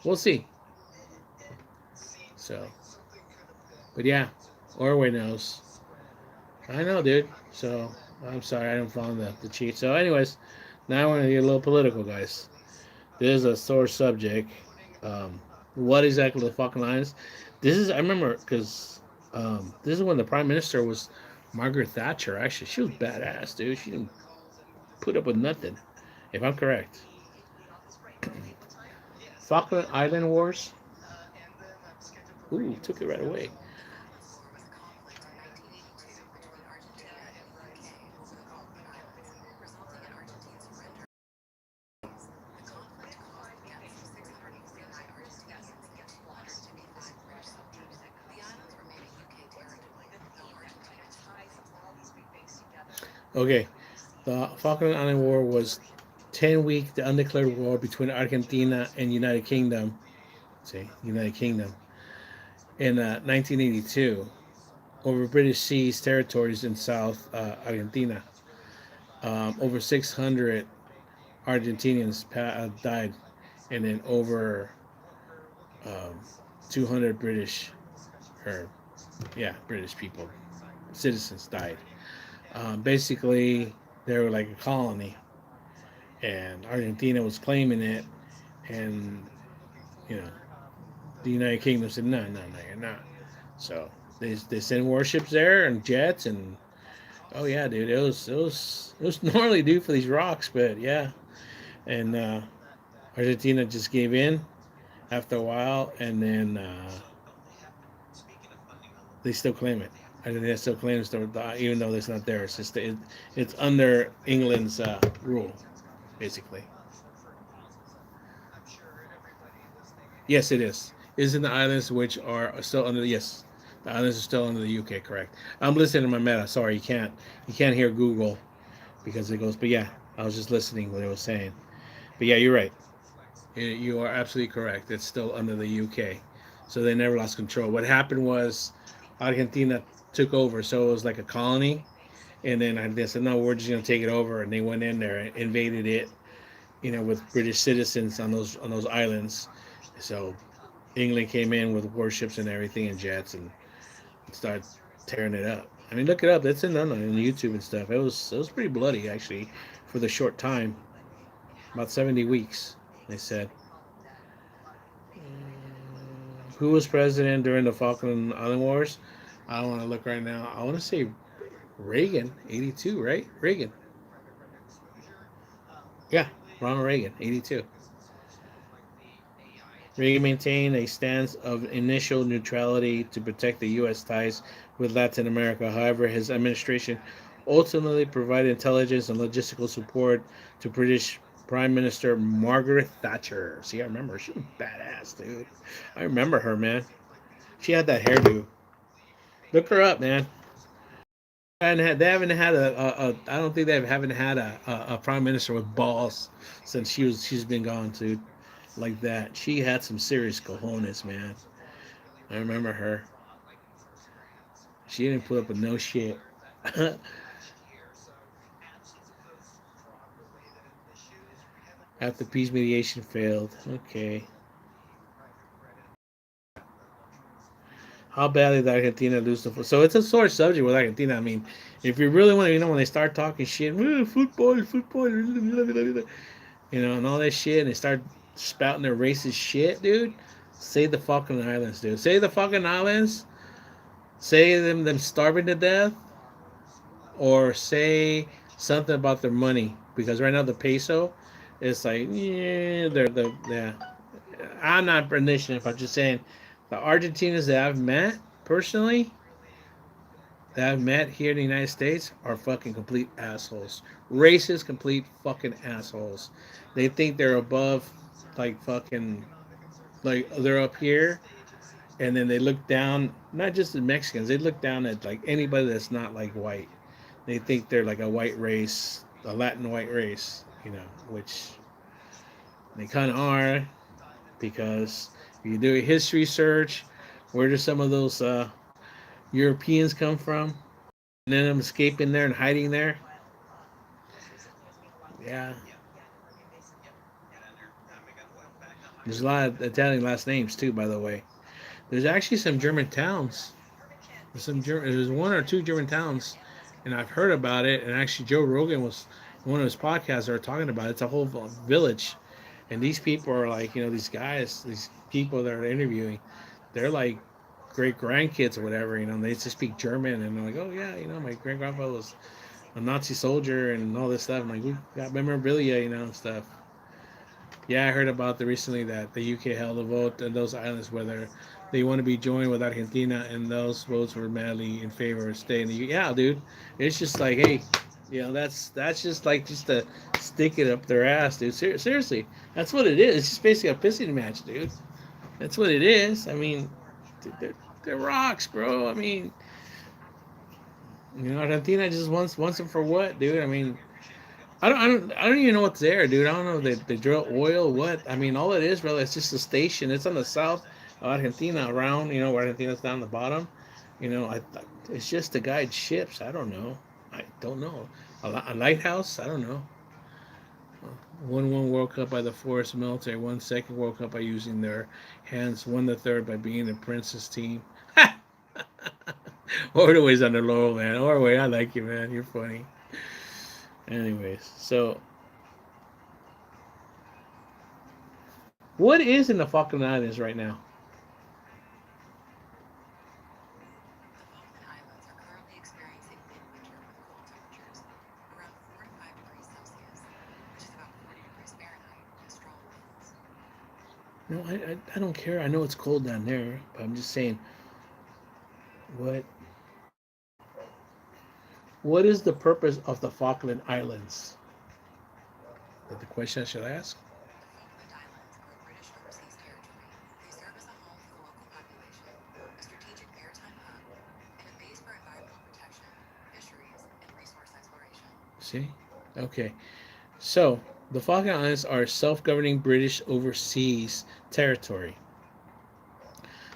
we'll see. So, but yeah, Orway knows. I know, dude. So I'm sorry, I didn't follow the cheat. So, anyways, now I want to get a little political, guys. This is a sore subject. What exactly the fucking lines? This is I remember because this is when the prime minister was Margaret Thatcher. Actually, she was badass, dude. She didn't put up with nothing, if I'm correct. Falkland Island Wars. Ooh, took it right away. Okay, the Falkland Island War was 10-week, the undeclared war between Argentina and United Kingdom. See, United Kingdom in 1982 over British seas territories in South Argentina. Over 600 Argentinians died, and then over um, 200 British, or yeah, British people, citizens died. Basically, they were like a colony, and Argentina was claiming it, and you know, the United Kingdom said, no, no, no, you're not. So they send warships there and jets, and oh yeah, dude, it was gnarly, dude, for these rocks, but yeah, and Argentina just gave in after a while, and then they still claim it. Argentina still claims even though it's not theirs. It's under England's rule, basically. Yes, it is. Is in the islands which are still under yes, the islands are still under the UK. Correct. I'm listening to my meta. Sorry, you can't hear Google because it goes. But yeah, I was just listening what it was saying. But yeah, you're right. You are absolutely correct. It's still under the UK, so they never lost control. What happened was Argentina took over, so it was like a colony, and then they said, "No, we're just gonna take it over," and they went in there and invaded it, with British citizens on those islands. So England came in with warships and everything and jets and started tearing it up. I mean, look it up. It's in YouTube and stuff. It was pretty bloody actually for the short time, about 70 weeks. They said. Who was president during the Falkland Island Wars? I don't want to look right now. I want to say Reagan, 82, right? Reagan. Yeah, Ronald Reagan, 82. Reagan maintained a stance of initial neutrality to protect the U.S. ties with Latin America. However, his administration ultimately provided intelligence and logistical support to British Prime Minister Margaret Thatcher. See, I remember. She was badass, dude. I remember her, man. She had that hairdo. Look her up, man. They haven't had I don't think they haven't had a prime minister with balls since she's been gone, dude. Like that. She had some serious cojones, man. I remember her. She didn't put up with no shit. After peace mediation failed. Okay. How badly did Argentina lose the football? So it's a sore subject with Argentina. I mean, if you really want to, when they start talking shit, football, football, and all that shit, and they start spouting their racist shit, dude, save the fucking islands, dude. Save the fucking islands. Say them starving to death, or say something about their money, because right now the peso is like, yeah, yeah. I'm not initiative. I'm just saying the Argentinians that I've met personally, that I've met here in the United States, are fucking complete assholes. Racist, complete fucking assholes. They think they're above, like fucking, like they're up here, and then they look down, not just the Mexicans, they look down at like anybody that's not like white. They think they're like a white race, a Latin white race, which they kind of are, because if you do a history search, where do some of those Europeans come from? And then them escaping there and hiding there. Yeah, there's a lot of Italian last names too, by the way. There's actually some German towns. There's one or two German towns, and I've heard about it. And actually, Joe Rogan was one of his podcasts. They were talking about it. It's a whole village, and these people are like, these guys, these people that are interviewing, they're like great grandkids or whatever. And they just speak German, and they're like, oh yeah, my great grandpa was a Nazi soldier and all this stuff. I'm like, we got memorabilia, and stuff. Yeah, I heard about the recently that the UK held a vote in those islands whether they want to be joined with Argentina, and those votes were madly in favor of staying. Yeah, dude, it's just like, hey, that's just like just to stick it up their ass, dude. Seriously, that's what it is. It's just basically a pissing match, dude. That's what it is. I mean, they're rocks, bro. I mean, Argentina just wants them for what, dude? I mean, I don't even know what's there, dude. I don't know. They drill oil. What? I mean, all it is really, it's just a station. It's on the south of Argentina, around where Argentina's down the bottom. It's just to guide ships. I don't know. I don't know. A lighthouse. I don't know. Won one World Cup by the forced military. Won second World Cup by using their hands. Won the third by being the Princess team. Ordway's on the low, man. Ordway, I like you, man. You're funny. Anyways, so what is in the fucking islands right now? No, I don't care. I know it's cold down there, but I'm just saying, what what is the purpose of the Falkland Islands? Is that the question I should ask? See? Okay. So, the Falkland Islands are self-governing British overseas territory.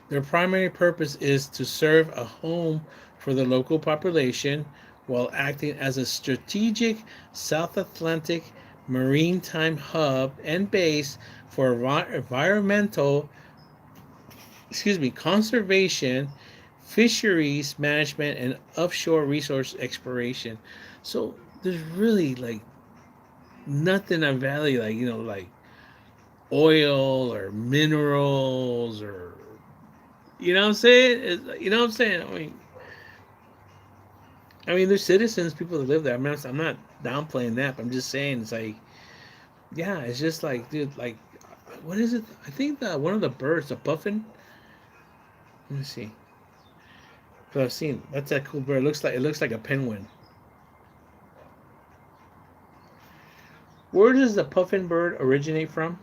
Their primary purpose is to serve a home for the local population while acting as a strategic South Atlantic maritime hub and base for environmental, conservation, fisheries management, and offshore resource exploration. So there's really like nothing of value, like like oil or minerals, or what I'm saying. You know what I'm saying? I mean, there's citizens, people that live there. I'm not downplaying that. But I'm just saying, it's like, yeah, it's just like, dude, like, what is it? I think that one of the birds, a puffin. Let me see. Cause I've seen that's that cool bird. It looks like a penguin. Where does the puffin bird originate from?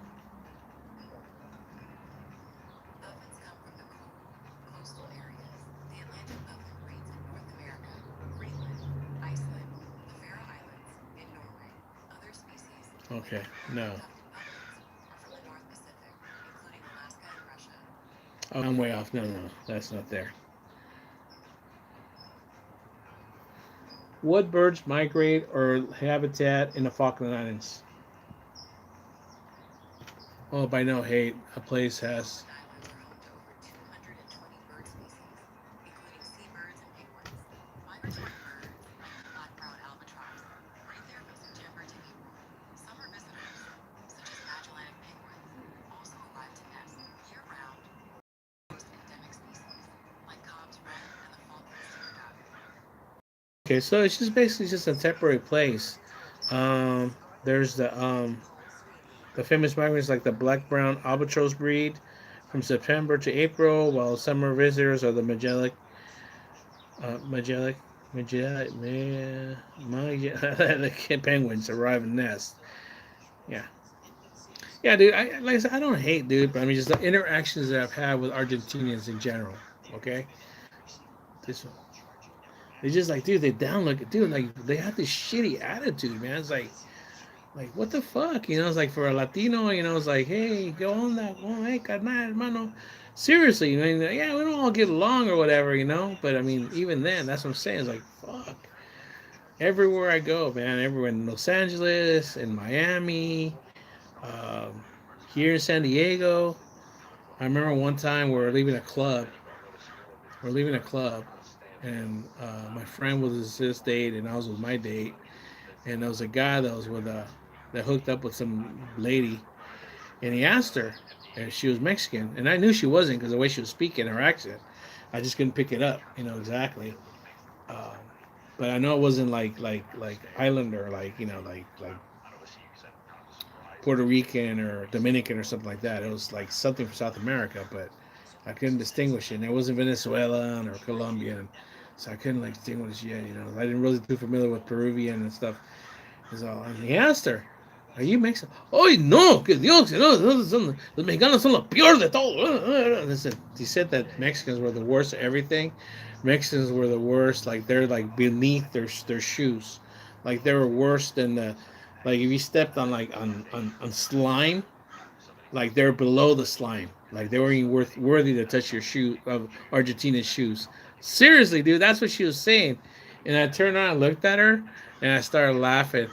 No. Oh, I'm way off. No, no, that's not there. What birds migrate or habitat in the Falkland Islands? Oh, by no hate, a place has. Okay, so it's just basically just a temporary place. There's the famous migrants like the black brown albatross breed from September to April, while summer visitors are the Magellan, the penguins arrive in nest. Yeah, yeah, dude. Like I said, I don't hate, dude, but I mean just the interactions that I've had with Argentinians in general. Okay, this they just like, dude, they down like, dude, like they have this shitty attitude, man. It's like what the fuck, you know? It's like for a Latino, you know, it's like, hey, go on that, oh, hey, carnal, hermano. Seriously, I mean, yeah, we don't all get along or whatever, you know. But I mean, even then, that's what I'm saying. It's like, fuck. Everywhere I go, man, everywhere in Los Angeles, in Miami, um, here in San Diego. I remember one time we were leaving a club. We're leaving a club, and my friend was his date, and I was with my date, and there was a guy that was with that hooked up with some lady, and he asked her if she was Mexican, and I knew she wasn't because the way she was speaking, her accent, I just couldn't pick it up, you know exactly. Um, but I know it wasn't like Islander, like like Puerto Rican or Dominican or something like that. It was like something from South America, but I couldn't distinguish it. And it wasn't Venezuelan or Colombian, so I couldn't like distinguish yet. You know, I didn't really too familiar with Peruvian and stuff. So, and he asked her, "Are you Mexican?" "Oh no, que Dios, you know, los mexicanos son lo peor de todo." He said that Mexicans were the worst at everything. Mexicans were the worst, like they're like beneath their shoes, like they were worse than the, like if you stepped on like on slime, like they're below the slime, like they weren't even worthy to touch your shoe of Argentina's shoes. Seriously, dude, that's what she was saying. And I turned around and looked at her, and I started laughing,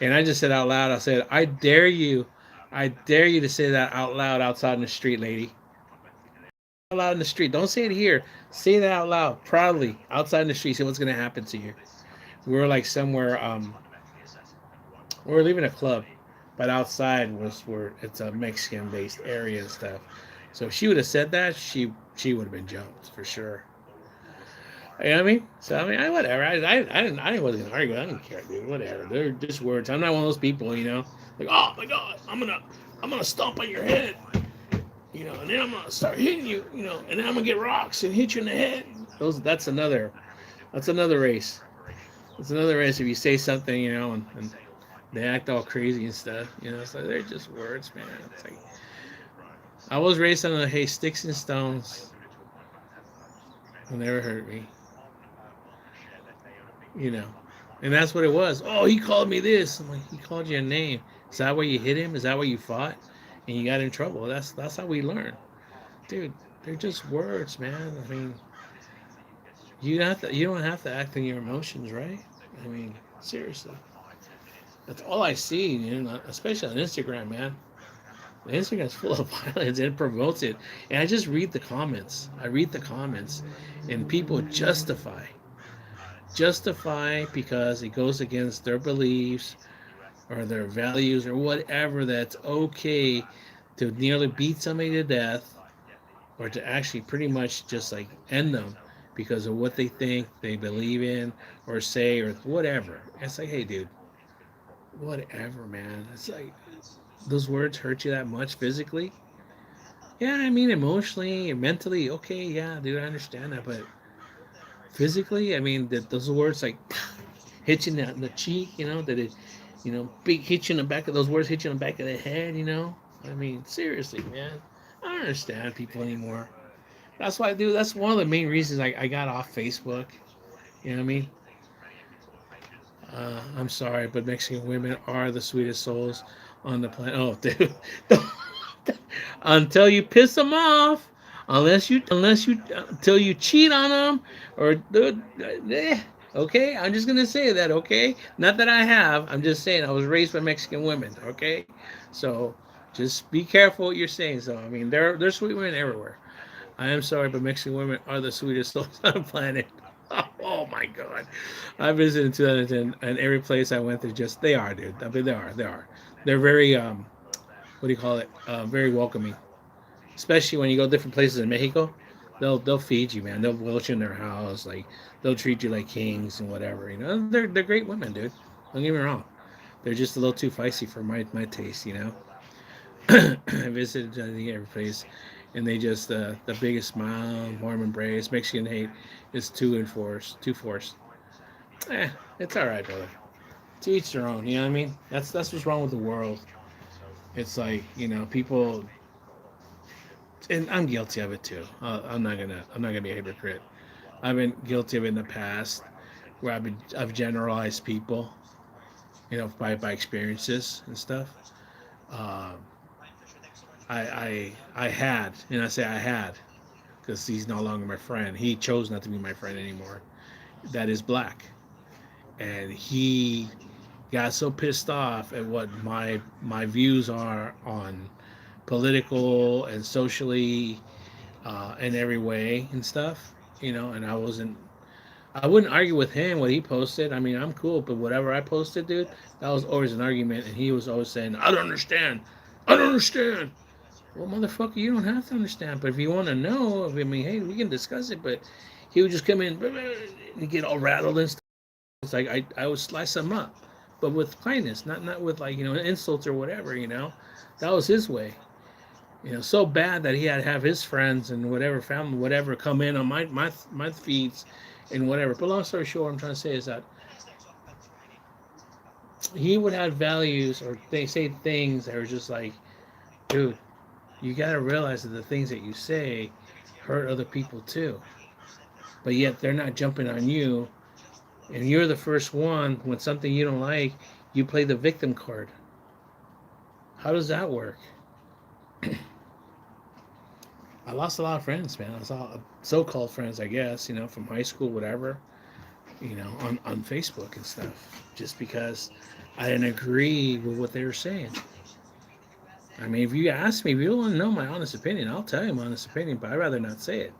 and I just said out loud, I said, I dare you to say that out loud outside in the street, lady. Out loud in the street. Don't say it here. Say that out loud, proudly, outside in the street. See what's gonna happen to you. We were like somewhere. We were leaving a club, but outside was where it's a Mexican-based area and stuff. So if she would have said that, she would have been jumped for sure. You know what I mean? So I mean, whatever. I wasn't gonna argue. I didn't care, dude. Whatever. They're just words. I'm not one of those people, you know. Like, oh my god, I'm gonna stomp on your head, you know, and then I'm gonna start hitting you, you know, and then I'm gonna get rocks and hit you in the head. That's another race. It's another race if you say something, you know, and they act all crazy and stuff, you know. So they're just words, man. It's like I was raised on the hey sticks and stones will never hurt me, you know. And that's what it was. Oh, he called me this. I'm like, he called you a name. Is that why you hit him? Is that why you fought? And you got in trouble. That's how we learn, dude. They're just words, man. I mean, you don't have to act on your emotions, right? I mean, seriously. That's all I see, you know, especially on Instagram, man. Instagram's full of violence and it promotes it. And I just read the comments. I read the comments, and people justify because it goes against their beliefs or their values or whatever. That's okay to nearly beat somebody to death or to actually pretty much just like end them because of what they think they believe in or say or whatever. It's like, hey, dude, whatever, man. It's like those words hurt you that much physically. Yeah, I mean emotionally and mentally, okay, yeah, dude, I understand that, but physically, I mean that those words like hit you in the cheek, you know, that it, you know, big hit you in the back of those words hit you in the back of the head, you know. I mean, seriously, man, I don't understand people anymore. That's why, dude. That's one of the main reasons I got off Facebook. You know what I mean? I'm sorry, but Mexican women are the sweetest souls. on the planet. Oh, dude, until you piss them off, until you cheat on them, or dude, okay. I'm just gonna say that. Okay, not that I have. I'm just saying I was raised by Mexican women. Okay, so just be careful what you're saying. So I mean, they're sweet women everywhere. I am sorry, but Mexican women are the sweetest souls on the planet. Oh my god. I visited in 2010 and every place I went to just they are, dude. I mean they are. They're very what do you call it? Very welcoming. Especially when you go different places in Mexico. They'll feed you, man. They'll welch you in their house, like they'll treat you like kings and whatever. You know, they're great women, dude. Don't get me wrong. They're just a little too feisty for my taste, you know. I visited I think every place, and they just the biggest smile, warm embrace. Mexican hate is too enforced, too forced. It's all right, brother. To each their own. You know what I mean? That's what's wrong with the world. It's like people, and I'm guilty of it too. I'm not gonna be a hypocrite. I've been guilty of it in the past, where I've generalized people, by experiences and stuff. Um, I had, and I say I had, because he's no longer my friend. He chose not to be my friend anymore. That is black, and he got so pissed off at what my views are on political and socially, in every way and stuff. And I wouldn't argue with him what he posted. I mean, I'm cool, but whatever I posted, dude, that was always an argument, and he was always saying, "I don't understand, I don't understand." Well, motherfucker, you don't have to understand. But if you want to know, I mean, hey, we can discuss it. But he would just come in and get all rattled and stuff. It's like I would slice him up, but with kindness, not with like insults or whatever. That was his way. So bad that he had to have his friends and whatever family, whatever, come in on my feeds and whatever. But long story short, what I'm trying to say is that he would have values, or they say things that are just like, dude, you got to realize that the things that you say hurt other people too. But yet they're not jumping on you, and you're the first one when something you don't like, you play the victim card. How does that work? I lost a lot of friends, man. I saw so-called friends, I guess, from high school, whatever, on Facebook and stuff, just because I didn't agree with what they were saying. I mean, if you ask me, if you want to know my honest opinion, I'll tell you my honest opinion, but I'd rather not say it.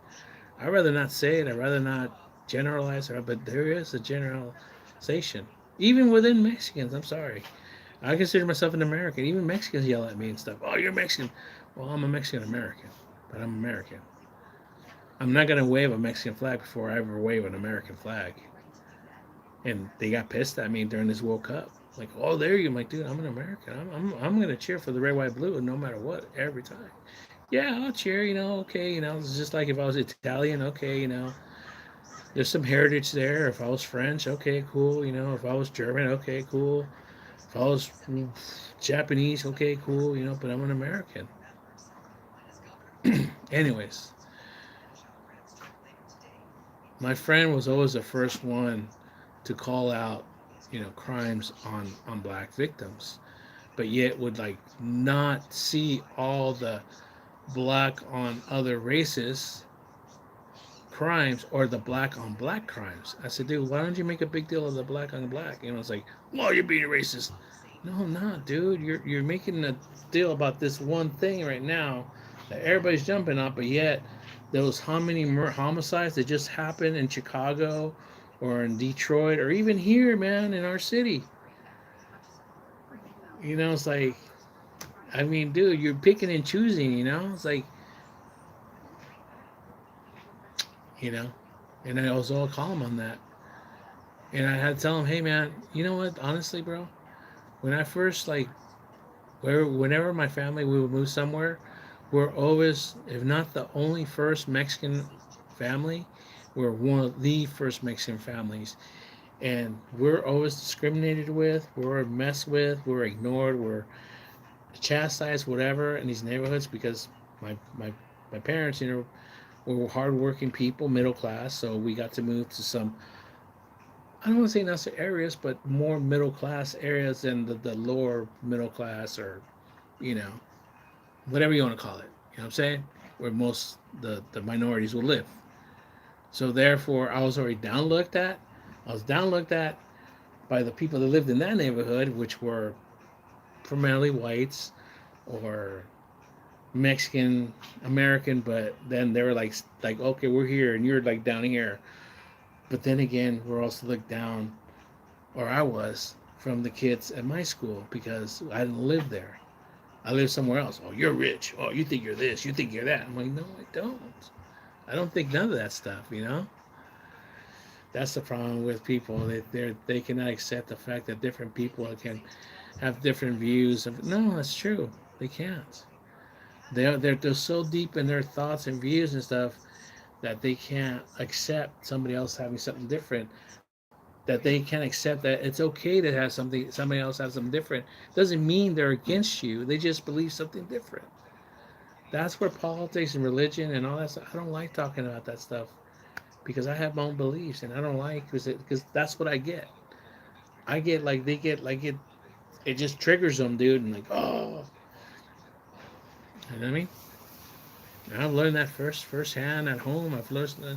I'd rather not say it. I'd rather not generalize it, but there is a generalization. Even within Mexicans, I'm sorry. I consider myself an American. Even Mexicans yell at me and stuff. Oh, you're Mexican. Well, I'm a Mexican American, but I'm American. I'm not going to wave a Mexican flag before I ever wave an American flag. And they got pissed at me during this World Cup. Like, oh, there you. I'm like, dude, I'm an American. I'm going to cheer for the red, white, blue, no matter what, every time. Yeah, I'll cheer. Okay. It's just like if I was Italian. Okay. There's some heritage there. If I was French, okay, cool. If I was German, okay, cool. If I was Japanese, okay, cool. But I'm an American. Anyways, my friend was always the first one to call out, crimes on black victims, but yet would like not see all the black on other races crimes, or the black on black crimes. I said, dude, why don't you make a big deal of the black on black? It's like, well, you're being racist. No, I'm not, dude. You're making a deal about this one thing right now that everybody's jumping on, but yet those how many homicides that just happened in Chicago or in Detroit or even here, man, in our city. It's like, I mean, dude, you're picking and choosing. It's like, you know, and I was all calm on that. And I had to tell him, hey, man, you know what? Honestly, bro, when I first whenever my family we would move somewhere, we're always, if not the only first Mexican family, we're one of the first Mexican families, and we're always discriminated with, we're messed with, we're ignored, we're chastised, whatever, in these neighborhoods because my parents, were hardworking people, middle class, so we got to move to some I don't want to say nicer areas, but more middle class areas than the lower middle class, or you know, whatever you want to call it. You know what I'm saying? Where most the minorities will live. So therefore, I was already down looked at. I was down looked at by the people that lived in that neighborhood, which were primarily whites or Mexican American. But then they were like, okay, we're here and you're like down here. But then again, we're also looked down, or I was, from the kids at my school because I didn't live there. I live somewhere else. Oh, you're rich. Oh, you think you're this. You think you're that. I'm like, no, I don't. I don't think none of that stuff. That's the problem with people. They cannot accept the fact that different people can have different views. No, that's true. They can't. They're so deep in their thoughts and views and stuff that they can't accept somebody else having something different. That they can't accept that it's okay to have somebody else have something different. Doesn't mean they're against you. They just believe something different. That's where politics and religion and all that stuff. I don't like talking about that stuff because I have my own beliefs and I don't like because that's what I get. I get like they get like it just triggers them, dude, and like you know what I mean? I've learned that firsthand at home. I've learned that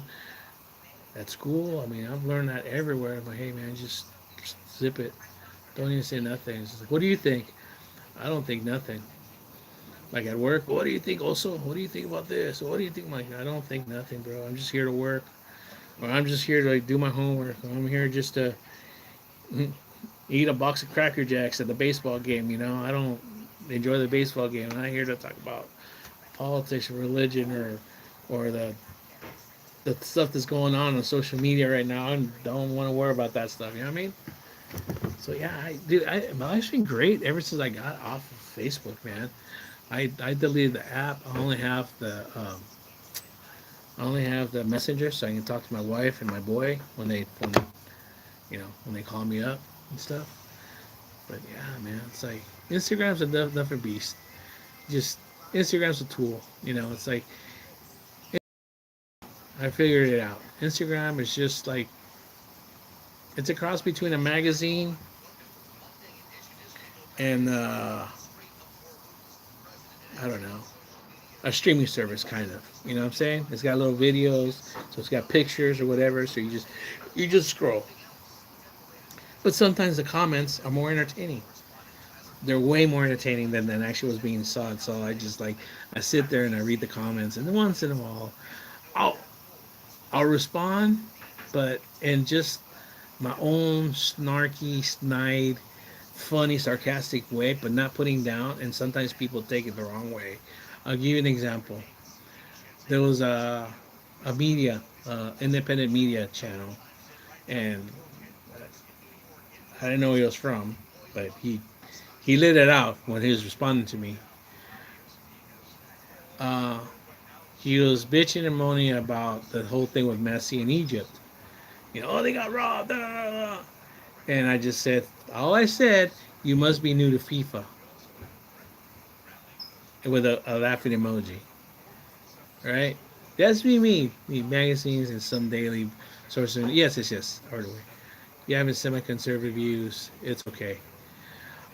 at school. I mean, I've learned that everywhere. I'm like, hey man, just zip it. Don't even say nothing. It's just like, what do you think? I don't think nothing. Like at work, what do you think? Also, what do you think about this? What do you think? I'm like, I don't think nothing, bro. I'm just here to work, or I'm just here to like do my homework. Or I'm here just to eat a box of Cracker Jacks at the baseball game. I don't enjoy the baseball game. I'm not here to talk about politics or religion or the stuff that's going on social media right now. I don't want to worry about that stuff. You know what I mean? So yeah, my life's been great ever since I got off of Facebook, man. I deleted the app. I only have the messenger so I can talk to my wife and my boy when they call me up and stuff. But yeah, man, it's like Instagram's a different beast. Just Instagram's a tool. It's like I figured it out. Instagram is just like it's a cross between a magazine and I don't know, a streaming service kind of. You know what I'm saying? It's got little videos, so it's got pictures or whatever. So you just scroll. But sometimes the comments are more entertaining. They're way more entertaining than actually was being said. So I sit there and I read the comments, and then once in a while, I'll I'll respond, but in just my own snarky, snide, funny, sarcastic way, but not putting down. And sometimes people take it the wrong way. I'll give you an example. There was a independent media channel, and I didn't know where he was from, but he lit it out when he was responding to me. Uh, he was bitching and moaning about the whole thing with Messi in Egypt. Oh, they got robbed. Da, da, da. And I just said, all I said, you must be new to FIFA, with a laughing emoji. Right? That's me, magazines and some daily sources. Yes, yes, yes. Hardaway. You having semi-conservative views? It's okay.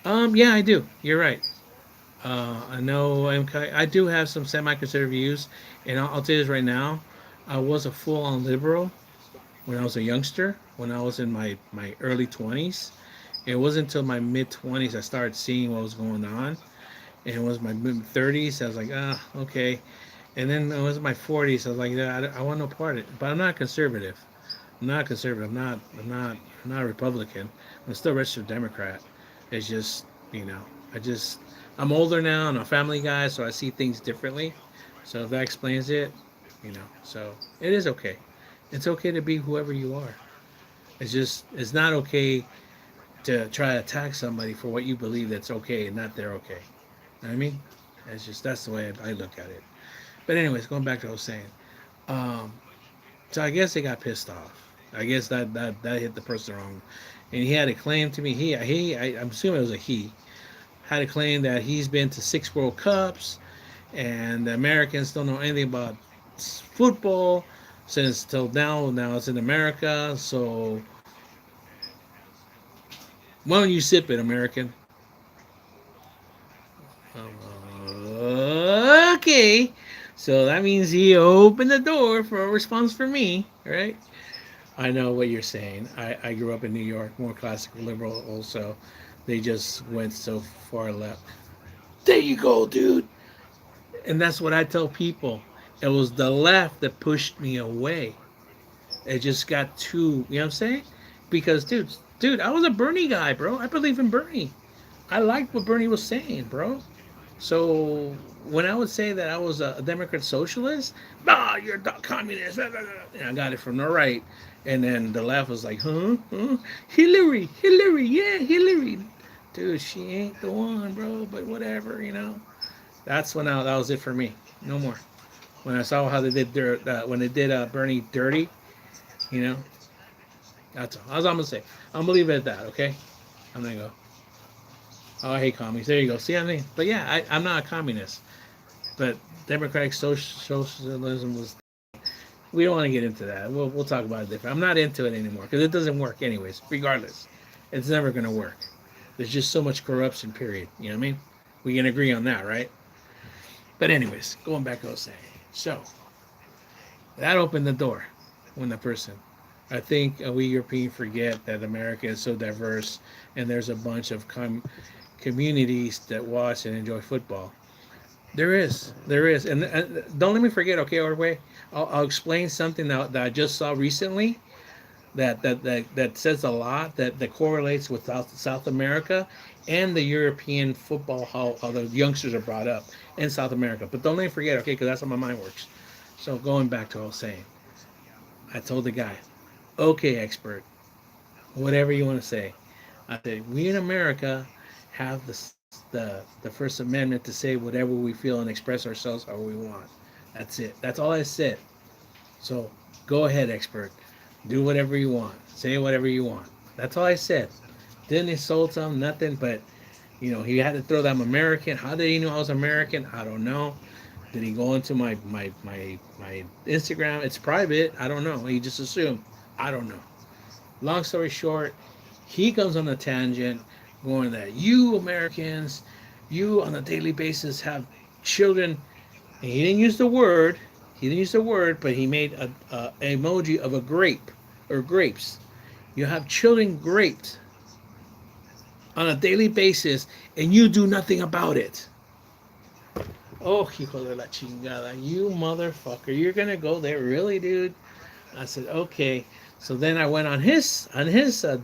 Yeah, I do. You're right. I know I do have some semi-conservative views, and I'll tell you this right now. I was a full-on liberal when I was a youngster. When I was in my early 20s, it wasn't until my mid 20s I started seeing what was going on. And it was my mid 30s. I was like, okay. And then it was my 40s. I was like, yeah, I want no part of it. But I'm not conservative. I'm not conservative. I'm not a Republican. I'm still a registered Democrat. It's just, I just, I'm older now. I'm a family guy, so I see things differently. So if that explains it, so it is okay. It's okay to be whoever you are. It's not okay to try to attack somebody for what you believe that's okay and not they're okay. You know what I mean? That's the way I look at it. But anyways, going back to what I was saying. Um, so I guess they got pissed off. I guess that hit the person wrong, and he had a claim to me. I'm assuming it was a he had a claim that he's been to 6 World Cups, and the Americans don't know anything about football since till now. Now it's in America, so Why don't you sip it, American? Okay. So that means he opened the door for a response for me, right? I know what you're saying. I grew up in New York, more classical liberal also. They just went so far left. There you go, dude. And that's what I tell people. It was the left that pushed me away. It just got too, you know what I'm saying? Because, dude, I was a Bernie guy, bro. I believe in Bernie. I liked what Bernie was saying, bro. So when I would say that I was a Democrat socialist, nah, you're a communist. And I got it from the right, and then the left was like, huh, Hillary, yeah, Hillary. Dude, she ain't the one, bro. But whatever, you know. That's when that was it for me. No more. When I saw how they did when they did Bernie dirty, you know, that's all. That's all I'm gonna say. I'm gonna leave it at that. Okay. I'm gonna go. Oh, I hate commies. There you go. See what I mean? But yeah, I'm not a communist. But democratic socialism was. We don't want to get into that. We'll talk about it different. I'm not into it anymore because it doesn't work anyways. Regardless, it's never gonna work. There's just so much corruption. Period. You know what I mean? We can agree on that, right? But anyways, going back to what I was saying. So that opened the door when the person. I think we Europeans forget that America is so diverse, and there's a bunch of communities that watch and enjoy football. There is, and don't let me forget. Okay, Ordway, I'll explain something that I just saw recently that says a lot that correlates with South America and the European football how the youngsters are brought up in South America. But don't let me forget, okay, because that's how my mind works. So going back to what I was saying, I told the guy, okay, expert, whatever you want to say. I said we in America have the First Amendment to say whatever we feel and express ourselves how we want. That's it. That's all I said. So go ahead, expert. Do whatever you want. Say whatever you want. That's all I said. Didn't insult him, nothing, but he had to throw that I'm American. How did he know I was American? I don't know. Did he go into my Instagram? It's private. I don't know. He just assumed. I don't know. Long story short, he comes on a tangent going that you Americans, you on a daily basis have children. And he didn't use the word. He didn't use the word, but he made a emoji of a grape or grapes. You have children graped on a daily basis, and you do nothing about it. Oh, hijo de la chingada, you motherfucker! You're gonna go there, really, dude? I said, okay. So then I went on his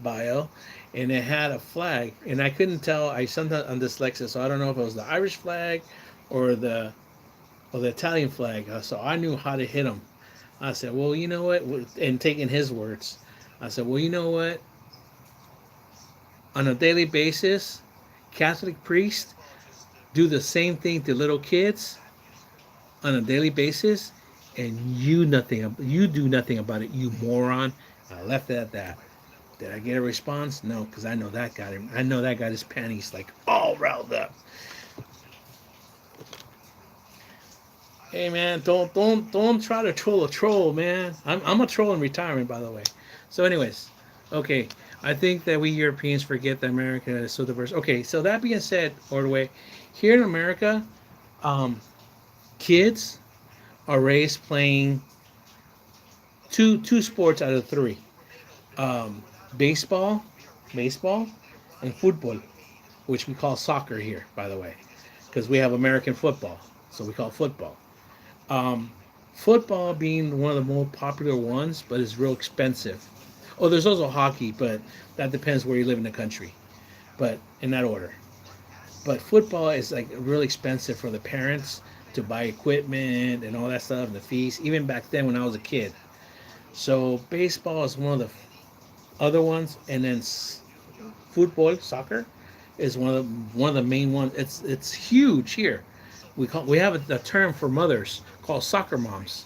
bio, and it had a flag, and I couldn't tell. I sometimes I'm dyslexic, so I don't know if it was the Irish flag or the Italian flag. So I knew how to hit him. I said, well, you know what? And taking his words, I said, well, you know what? On a daily basis, Catholic priests do the same thing to little kids on a daily basis, and you do nothing about it, you moron. I left it at that. Did I get a response? No, because I know that got him. I know that got his panties like all riled up. Hey man, don't try to troll a troll, man. I'm a troll in retirement, by the way. So, anyways, okay. I think that we Europeans forget that America is so diverse. Okay, so that being said, Ordway, here in America, um, kids are raised playing two sports out of three: um, baseball, baseball, and football, which we call soccer here, by the way, because we have American football, so we call it football. Um, Football being one of the more popular ones, but it's real expensive. Oh, there's also hockey, but that depends where you live in the country. But in that order. But football is like really expensive for the parents to buy equipment and all that stuff and the fees. Even back then when I was a kid. So baseball is one of the other ones, and then football, soccer, is one of the main ones. It's huge here. We have a term for mothers called soccer moms.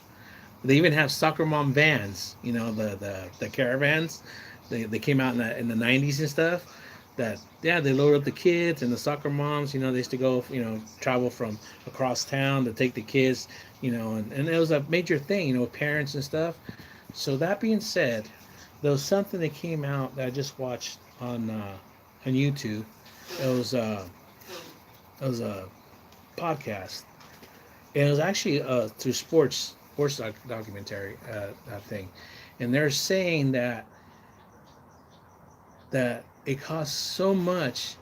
They even have soccer mom vans. The caravans. They came out in the 90s and stuff. That yeah, they load up the kids and the soccer moms. They used to go travel from across town to take the kids. And it was a major thing. With parents and stuff. So that being said, there was something that came out that I just watched on on YouTube. It was it was a podcast, and it was actually through sports documentary thing, and they're saying that it costs so much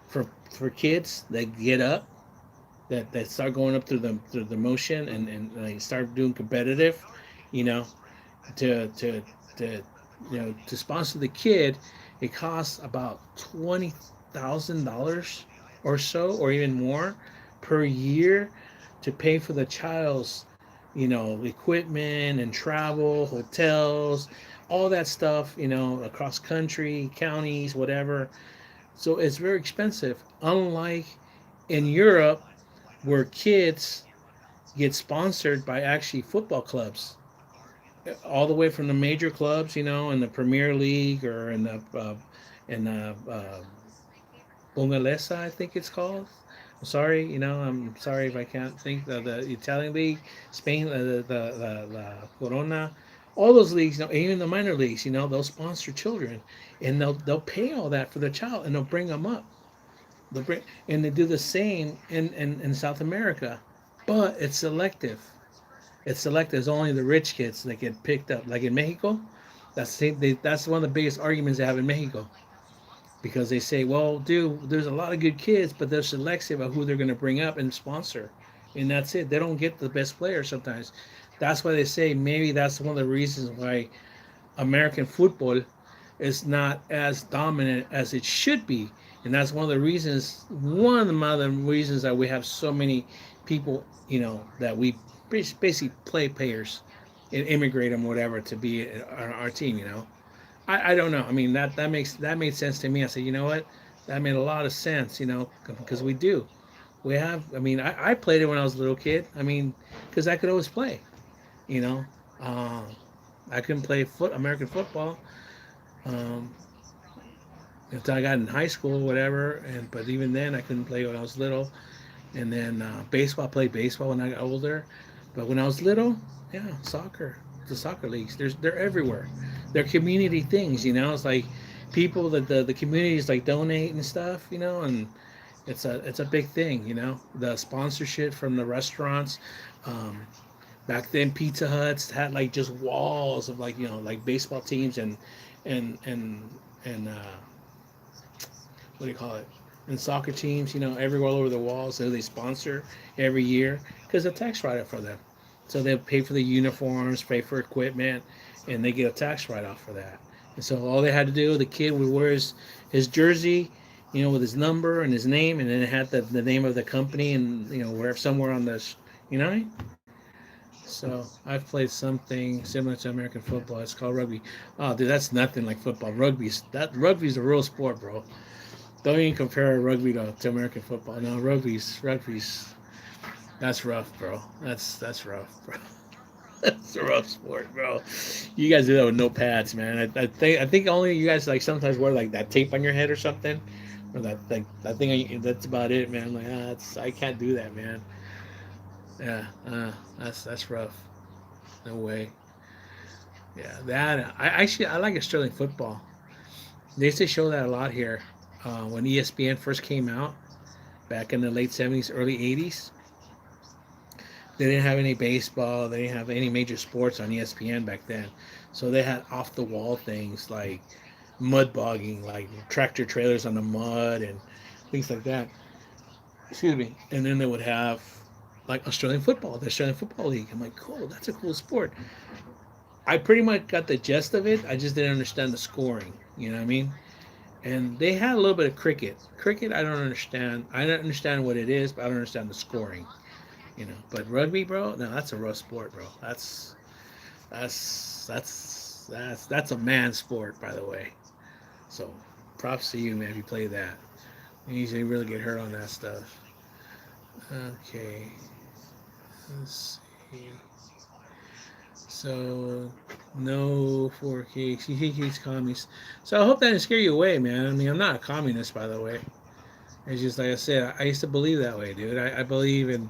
for kids that get up that start going up through the motion and they start doing competitive, you know, to to to sponsor the kid, it costs about $20,000 or so, or even more, per year to pay for the child's, equipment and travel, hotels, all that stuff, across country, counties, whatever. So it's very expensive. Unlike in Europe, where kids get sponsored by actually football clubs, all the way from the major clubs, in the Premier League or in the Bungalesa, I think it's called. I'm sorry, I'm sorry if I can't think of the Italian league, Spain, the Corona, all those leagues, even the minor leagues, they'll sponsor children, and they'll pay all that for the child, and they'll bring them up. They'll bring, and they do the same in South America, but it's selective. It's selective. It's only the rich kids that get picked up. Like in Mexico, that's one of the biggest arguments they have in Mexico, because they say, well, dude, there's a lot of good kids, but they're selective of who they're going to bring up and sponsor, and that's it. They don't get the best players sometimes. That's why they say maybe that's one of the reasons why American football is not as dominant as it should be, and that's one of the other reasons that we have so many people, that we basically play players and immigrate them, whatever, to be our team. I don't know. I mean, that made sense to me. I said, you know what, that made a lot of sense. Because we have. I mean, I played it when I was a little kid. I mean, because I could always play. You know, uh, I couldn't play American football. Um, until I got in high school, whatever. And but even then, I couldn't play when I was little. And then baseball, I played baseball when I got older. But when I was little, yeah, soccer, the soccer leagues, they're everywhere. They're community things. It's like people that the communities like donate and stuff. And it's a big thing. The sponsorship from the restaurants. Um, Back then, Pizza Huts had like just walls of like like baseball teams and and and what do you call it? And soccer teams, everywhere all over the wall. So they sponsor every year because a tax write-off for them. So they pay for the uniforms, pay for equipment, and they get a tax write-off for that. And so all they had to do, the kid would wear his jersey, with his number and his name, and then it had the name of the company and where somewhere on this, you know. So I've played something similar to American football. It's called rugby. Oh, dude, that's nothing like football. Rugby's a real sport, bro. Don't even compare rugby to American football. No, rugby's that's rough, bro. That's rough, bro. That's a rough sport, bro. You guys do that with no pads, man. I think only you guys like sometimes wear like that tape on your head or something, or that like I think that's about it, man. Like I can't do that, man. Yeah, that's rough. No way. Yeah, that I like Australian football. They used to show that a lot here when ESPN first came out back in the late '70s, early '80s. They didn't have any baseball. They didn't have any major sports on ESPN back then. So they had off the wall things like mud bogging, like tractor trailers on the mud and things like that. Excuse me. And then they would have like Australian football, the Australian Football League. I'm like, cool, that's a cool sport. I pretty much got the gist of it. I just didn't understand the scoring. You know what I mean? And they had a little bit of cricket. Cricket, I don't understand. I don't understand what it is, but I don't understand the scoring. But rugby, bro, no, that's a rough sport, bro. That's a man sport, by the way. So, props to you, man, if you play that. You usually really get hurt on that stuff. Okay, let's see. So, no 4K. He's communist. So I hope that didn't scare you away, man. I mean, I'm not a communist, by the way. It's just like I said, I used to believe that way, dude. I believe in,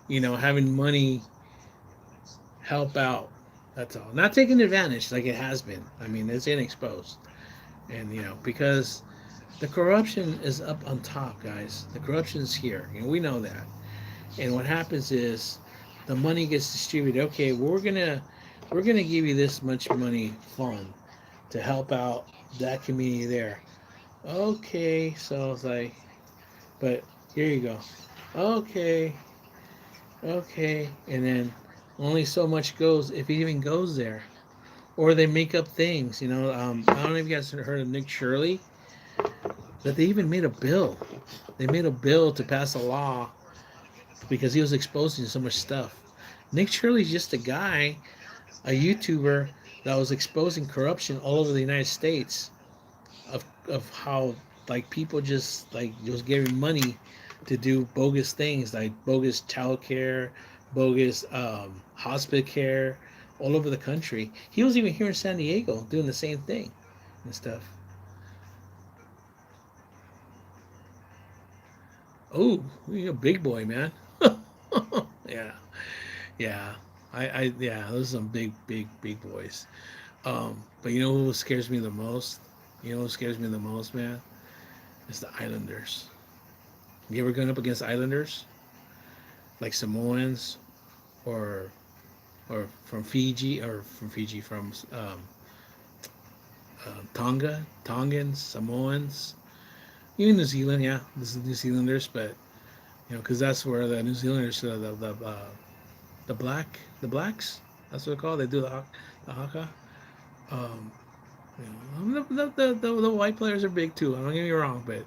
having money help out. That's all. Not taking advantage like it has been. I mean, it's inexposed. And, because The corruption is up on top, guys. The corruption is here. We know that. And what happens is the money gets distributed. Okay, we're gonna give you this much money fund to help out that community there. Okay, so it's like, but here you go. Okay, okay, and then only so much goes if it even goes there, or they make up things. I don't know if you guys heard of Nick Shirley, that they even made a bill. They made a bill to pass a law because he was exposing so much stuff. Nick Shirley's just a guy, a YouTuber that was exposing corruption all over the United States of how like people just giving money to do bogus things like bogus child care, bogus hospital care all over the country. He was even here in San Diego doing the same thing and stuff. Oh, you're a big boy, man. Yeah, yeah. Yeah, those are some big boys. But you know who scares me the most? You know who scares me the most, man? It's the Islanders. You ever gone up against Islanders? Like Samoans or from Fiji from Tongans, Samoans, even New Zealand. Yeah, this is New Zealanders, but because that's where the New Zealanders, the blacks, that's what they're called. They do the haka. Um, the white players are big too. Don't get me wrong, but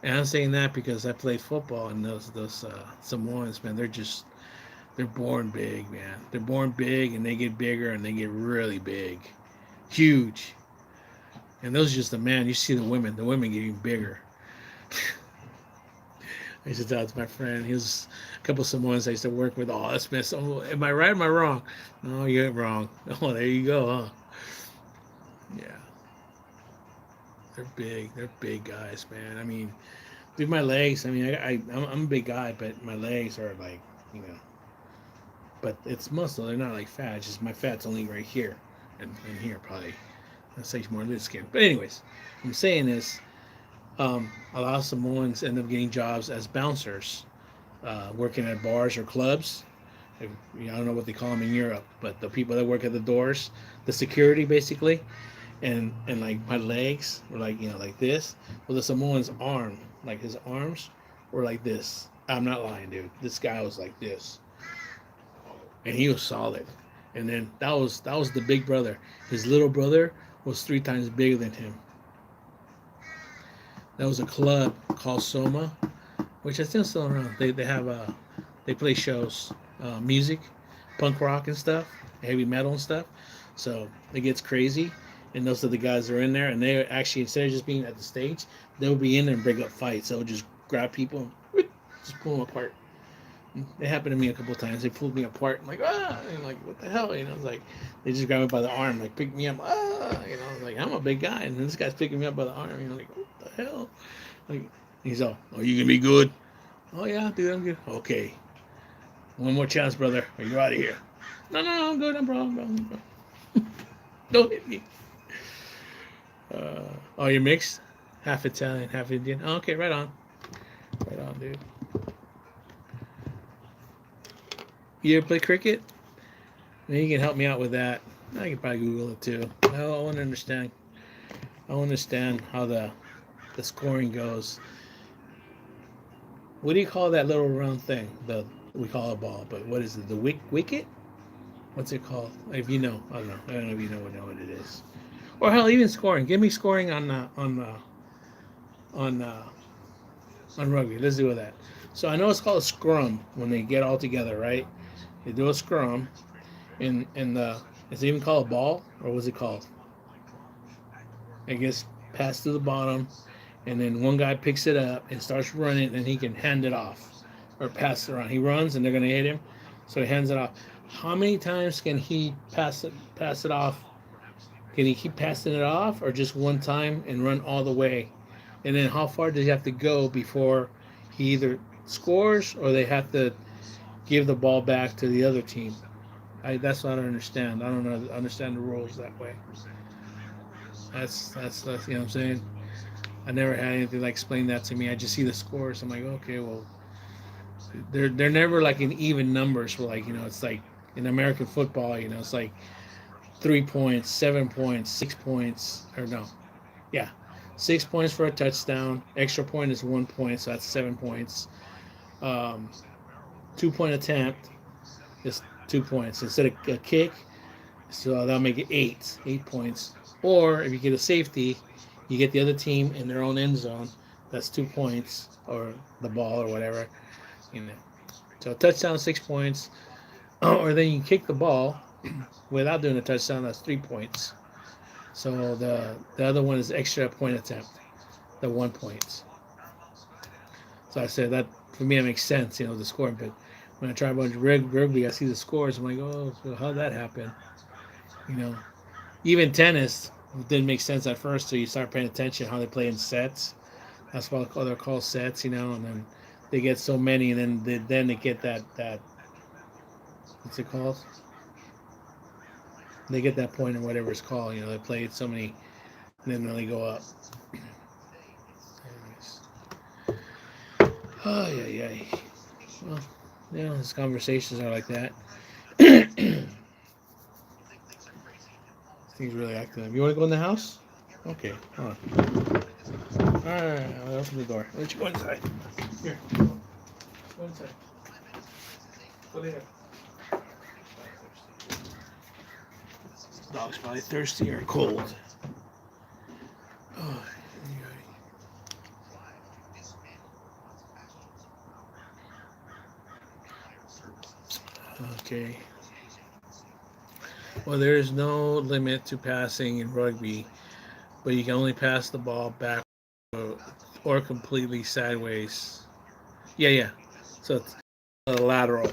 and I'm saying that because I played football and those Samoans, man, they're born big, man. They're born big and they get bigger and they get really big, huge. And those are just the man. You see the women. The women get even bigger. I used to tell it to my friend. He was a couple of Samoans I used to work with. Oh, that's mess. Oh, am I right? Or am I wrong? No, you ain't wrong. Oh, there you go, huh? Yeah, they're big. They're big guys, man. I mean, dude, my legs. I mean, I'm a big guy, but my legs are like, you know, but it's muscle. They're not like fat. It's just my fat's only right here and here probably. That's like more of skin. But anyways, what I'm saying is, a lot of Samoans end up getting jobs as bouncers, working at bars or clubs. I don't know what they call them in Europe, but the people that work at the doors, the security basically, and like my legs were like like this. Well, the Samoan's arm, like his arms, were like this. I'm not lying, dude. This guy was like this, and he was solid. And then that was the big brother. His little brother was 3 times bigger than him. That was a club called Soma, which I think is still around. They have they play shows, music, punk rock and stuff, heavy metal and stuff. So it gets crazy, and those are the guys that are in there, and they actually instead of just being at the stage, they'll be in there and break up fights. They'll just grab people, and just pull them apart. It happened to me a couple of times. They pulled me apart. I'm like, and like, what the hell? It's like they just grab me by the arm, like pick me up. Like I'm a big guy, and this guy's picking me up by the arm. Like, what the hell? Like, he's all, oh, you gonna be good? Oh yeah, dude, I'm good. Okay, one more chance, brother, or you're out of here. No, I'm good. I'm bro. Don't hit me. Oh, you're mixed, half Italian, half Indian. Oh, okay, right on, dude. You ever play cricket? Maybe you can help me out with that. I can probably Google it too. I want to understand. I want to understand how the scoring goes. What do you call that little round thing? We call it a ball, but what is it? The wicket? What's it called? If you know, I don't know. I don't know if you know what it is. Or hell, even scoring. Give me scoring on rugby. Let's do that. So I know it's called a scrum when they get all together, right? They do a scrum, and is it even called a ball or what's it called? It gets passed to the bottom, and then one guy picks it up and starts running, and he can hand it off or pass it around. He runs, and they're gonna hit him, so he hands it off. How many times can he pass it off? Can he keep passing it off, or just one time and run all the way? And then how far does he have to go before he either scores or they have to give the ball back to the other team? That's what I don't understand. I don't understand the rules that way. That's you know what I'm saying. I never had anything like explain that to me. I just see the scores. I'm like, okay, well, they're never like in even numbers. Where like it's like in American football, it's like 3 points, 7 points, 6 points, or no, yeah, 6 points for a touchdown. Extra point is 1 point, so that's 7 points. 2 point attempt is 2 points instead of a kick. So that'll make it 8 points. Or if you get a safety, you get the other team in their own end zone. That's 2 points, or the ball, or whatever. You know. So a touchdown, 6 points. Or then you kick the ball without doing a touchdown. That's 3 points. So the other one is extra point attempt, the 1 points. So I said that for me it makes sense, the scoring. But when I try about rugby, I see the scores. I'm like, oh, so how'd that happen? You know, even tennis didn't make sense at first, so you start paying attention how they play in sets. That's what they're called sets, and then they get so many, and then they get that what's it called? They get that point or whatever it's called. They play it so many, and then they go up. Anyways. Oh yeah. Well, these conversations are like that. Things really active. You want to go in the house? Okay. Hold on. All right. I'll open the door. Let you go inside. Here. Go inside. Go there. Dog's probably thirsty or cold. Oh, okay. Well, there is no limit to passing in rugby, but you can only pass the ball back or completely sideways. Yeah. So it's a lateral.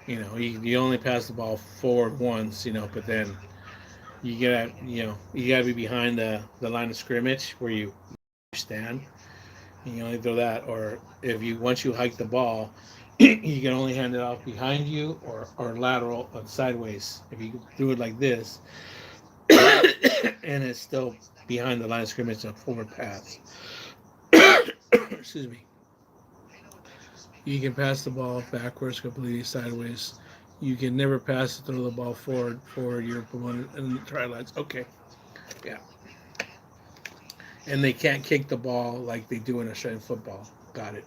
You only pass the ball forward once. But then you gotta be behind the line of scrimmage where you stand. You can only throw that, or if you once you hike the ball, you can only hand it off behind you or lateral or sideways. If you do it like this, and it's still behind the line of scrimmage, a forward pass. Excuse me. You can pass the ball backwards, completely sideways. You can never pass or throw the ball forward your opponent and the try lines. Okay, yeah. And they can't kick the ball like they do in Australian football. Got it.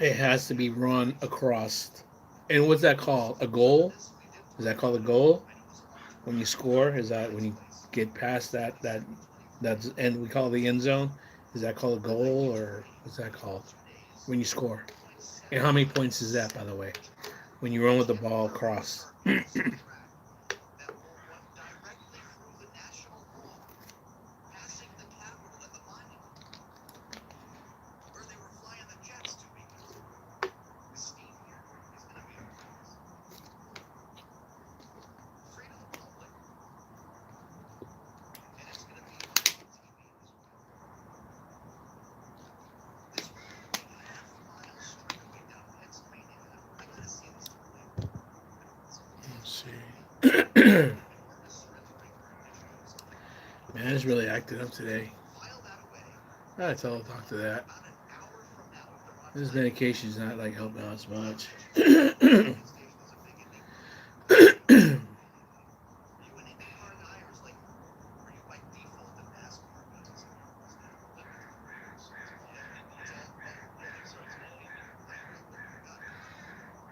It has to be run across. And what's that called? A goal? Is that called a goal? When you score, is that when you get past that's and we call it the end zone? Is that called a goal, or what's that called? When you score. And how many points is that, by the way? When you run with the ball across. Let's see. Man, it's really acting up today. I tell the doctor that. This medication's not like helping out as much.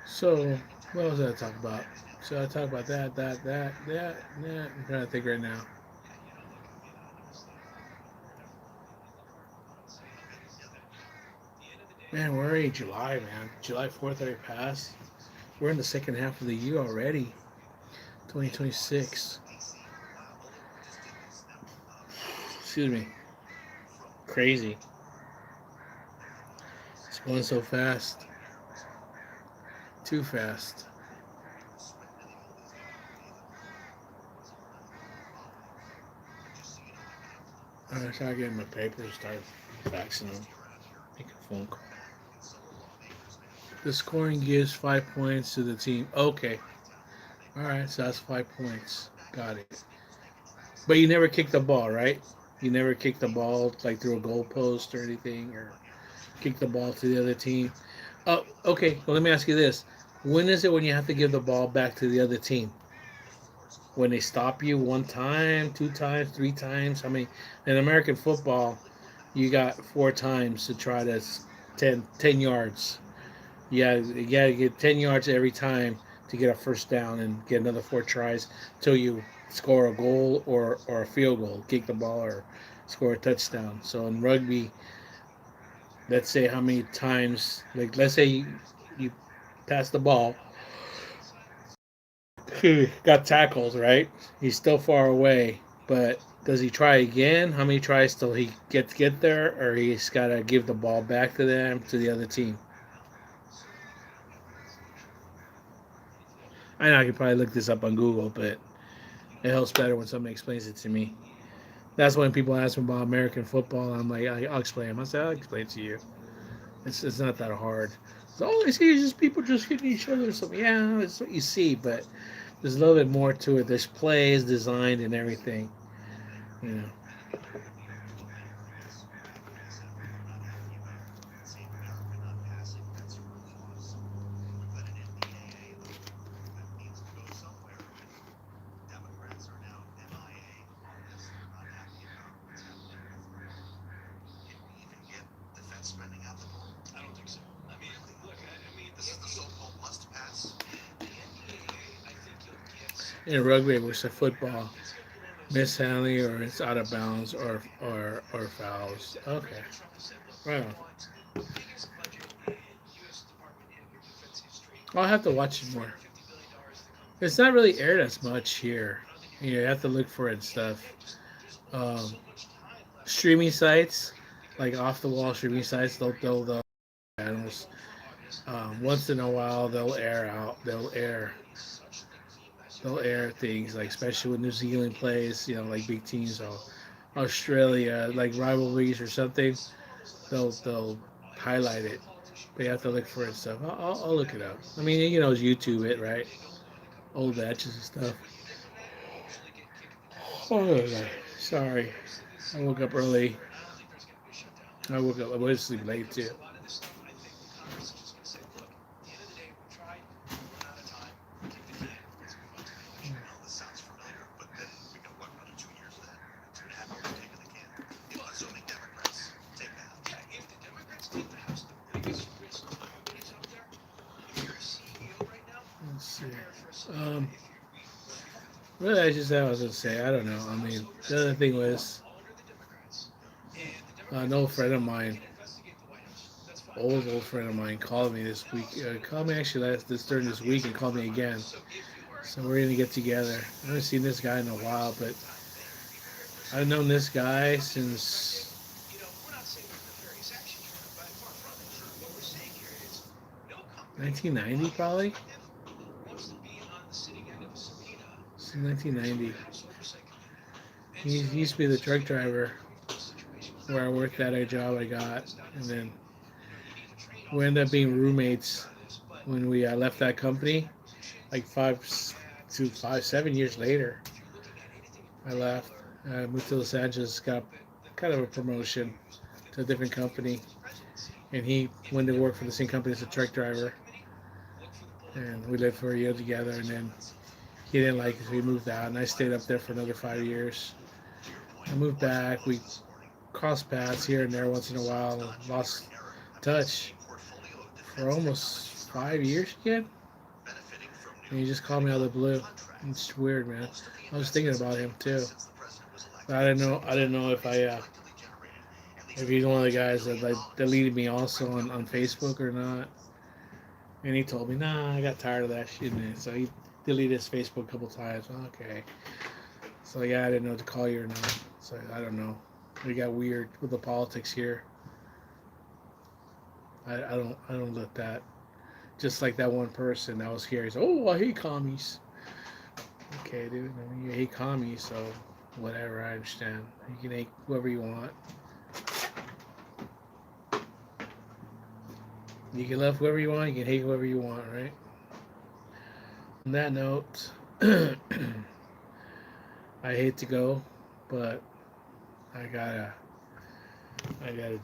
So, what else did I talk about? So I talk about that. I'm trying to think right now. Man, we're already July, man. July 4th already passed. We're in the second half of the year already. 2026. Excuse me. Crazy. It's going so fast. Too fast. I start getting my papers, start faxing them, making a phone call. The scoring gives 5 points to the team. Okay. All right, so that's 5 points. Got it. But you never kick the ball, right? You never kick the ball like through a goalpost or anything, or kick the ball to the other team. Oh, okay. Well, let me ask you this: when is it when you have to give the ball back to the other team? When they stop you one time, two times, three times? I mean, in American football, you got four times to try to 10 yards. You gotta get 10 yards every time to get a first down and get another four tries till you score a goal or a field goal, kick the ball or score a touchdown. So in rugby, let's say how many times, like let's say you pass the ball, he got tackled, right? He's still far away, but does he try again? How many tries till he get there, or he's got to give the ball back to them to the other team? I know I could probably look this up on Google, but it helps better when somebody explains it to me. That's when people ask me about American football. I'm like, I'll explain. I say, I'll explain it to you. It's not that hard. So all I see is just people just hitting each other or something. Yeah, it's what you see, but there's a little bit more to it. There's plays designed and everything. You know. I don't think so. I mean, look, I mean, this is the so-called must pass. The NDAA, I think you'll get some In rugby, which is football, it's going to be one of those mishandling situations or it's out of bounds or fouls. Okay, President Trump has said, look, we right on. want the biggest budget in U.S. Department in defense history, I'll have to watch it more. $350 billion to come It's from not really aired defense. as much here. I don't think you're You going to have get to that. look for it and And stuff. again, just there's only Um, so much time left in Streaming sites, like because off the wall certain streaming guys are sites, getting very they'll old. They channels. go for August, and Once in a while, so that's why such they'll lengthy air things like especially when New Zealand plays, like big teams, or Australia, like rivalries or something. They'll highlight it, but you have to look for it and stuff. I'll look it up. I mean, it's YouTube it, right? Old matches and stuff. Oh, sorry. I woke up early. I went to sleep late too. a lot of this stuff, I think Congress is just going to say, look, at the end of the day, we tried, we're running out of time, kick the can, let's move on to the election. Well, this sounds familiar, but then we got what, another 2 years then? 2.5 years kicking the can. Assuming Democrats take the House. Yeah, if the Democrats take the House, the biggest risk to everybody's out there, if you're a CEO right now, Let's see. prepare for a scenario. Um, If you Really, I just I was gonna say I don't know. I mean, the other thing was all under the Democrats, and the an Democrats old can say, friend of look, we mine, can investigate the White House. That's fine. old friend of mine, called me this week. Called me actually this during this week and called me again. So if you are So we're gonna get together. I haven't seen this guy in a while, but I've known this guy since we're not saying there's nefarious action here, but far from it. What we're saying here is no company 1990 probably. wants to be on the sitting end of a subpoena Since 1990. House Oversight Committee. And He so used to be the truck you're driver coming from a situation where I where worked at a job I got, it's done and is, then you need to train we ended up being roommates this, but when we left that company. Like five, 7 years later, if you're looking at anything in I left. particular, I moved to Los Angeles, got kind of a promotion to a different company, and he went to work for the same company as a truck driver, and we lived for a year together. And then he didn't like it, so he moved out, and I stayed up there for another 5 years. I moved back. We crossed paths here and there once in a while. Lost touch for almost 5 years again. And he just called me out of the blue. It's weird, man. I was thinking about him too, but I didn't know. I didn't know if he's one of the guys that like deleted me also on Facebook or not. And he told me, nah, I got tired of that shit, man. So he deleted his Facebook a couple times. Okay. So yeah, I didn't know what to call you or not. So I don't know. We got weird with the politics here. I don't let that. Just like that one person that was here. He's, oh, I hate commies. Okay, dude. I mean, you hate commies, so whatever. I understand. You can hate whoever you want. You can love whoever you want. You can hate whoever you want, right? On that note, I hate to go. but I gotta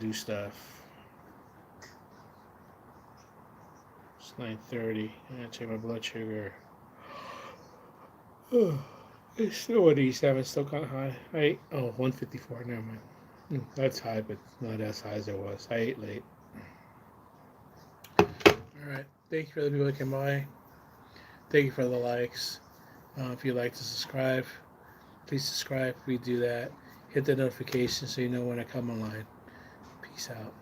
do stuff. It's 9:30. I gotta check my blood sugar. It's still at 87. It's still kind of high. 154. Never mind. That's high, but not as high as it was. I ate late. All right. Thank you for the people that came by. Thank you for the likes. If you'd like to subscribe, please subscribe. We do that. Hit the notification so you know when I come online. Peace out.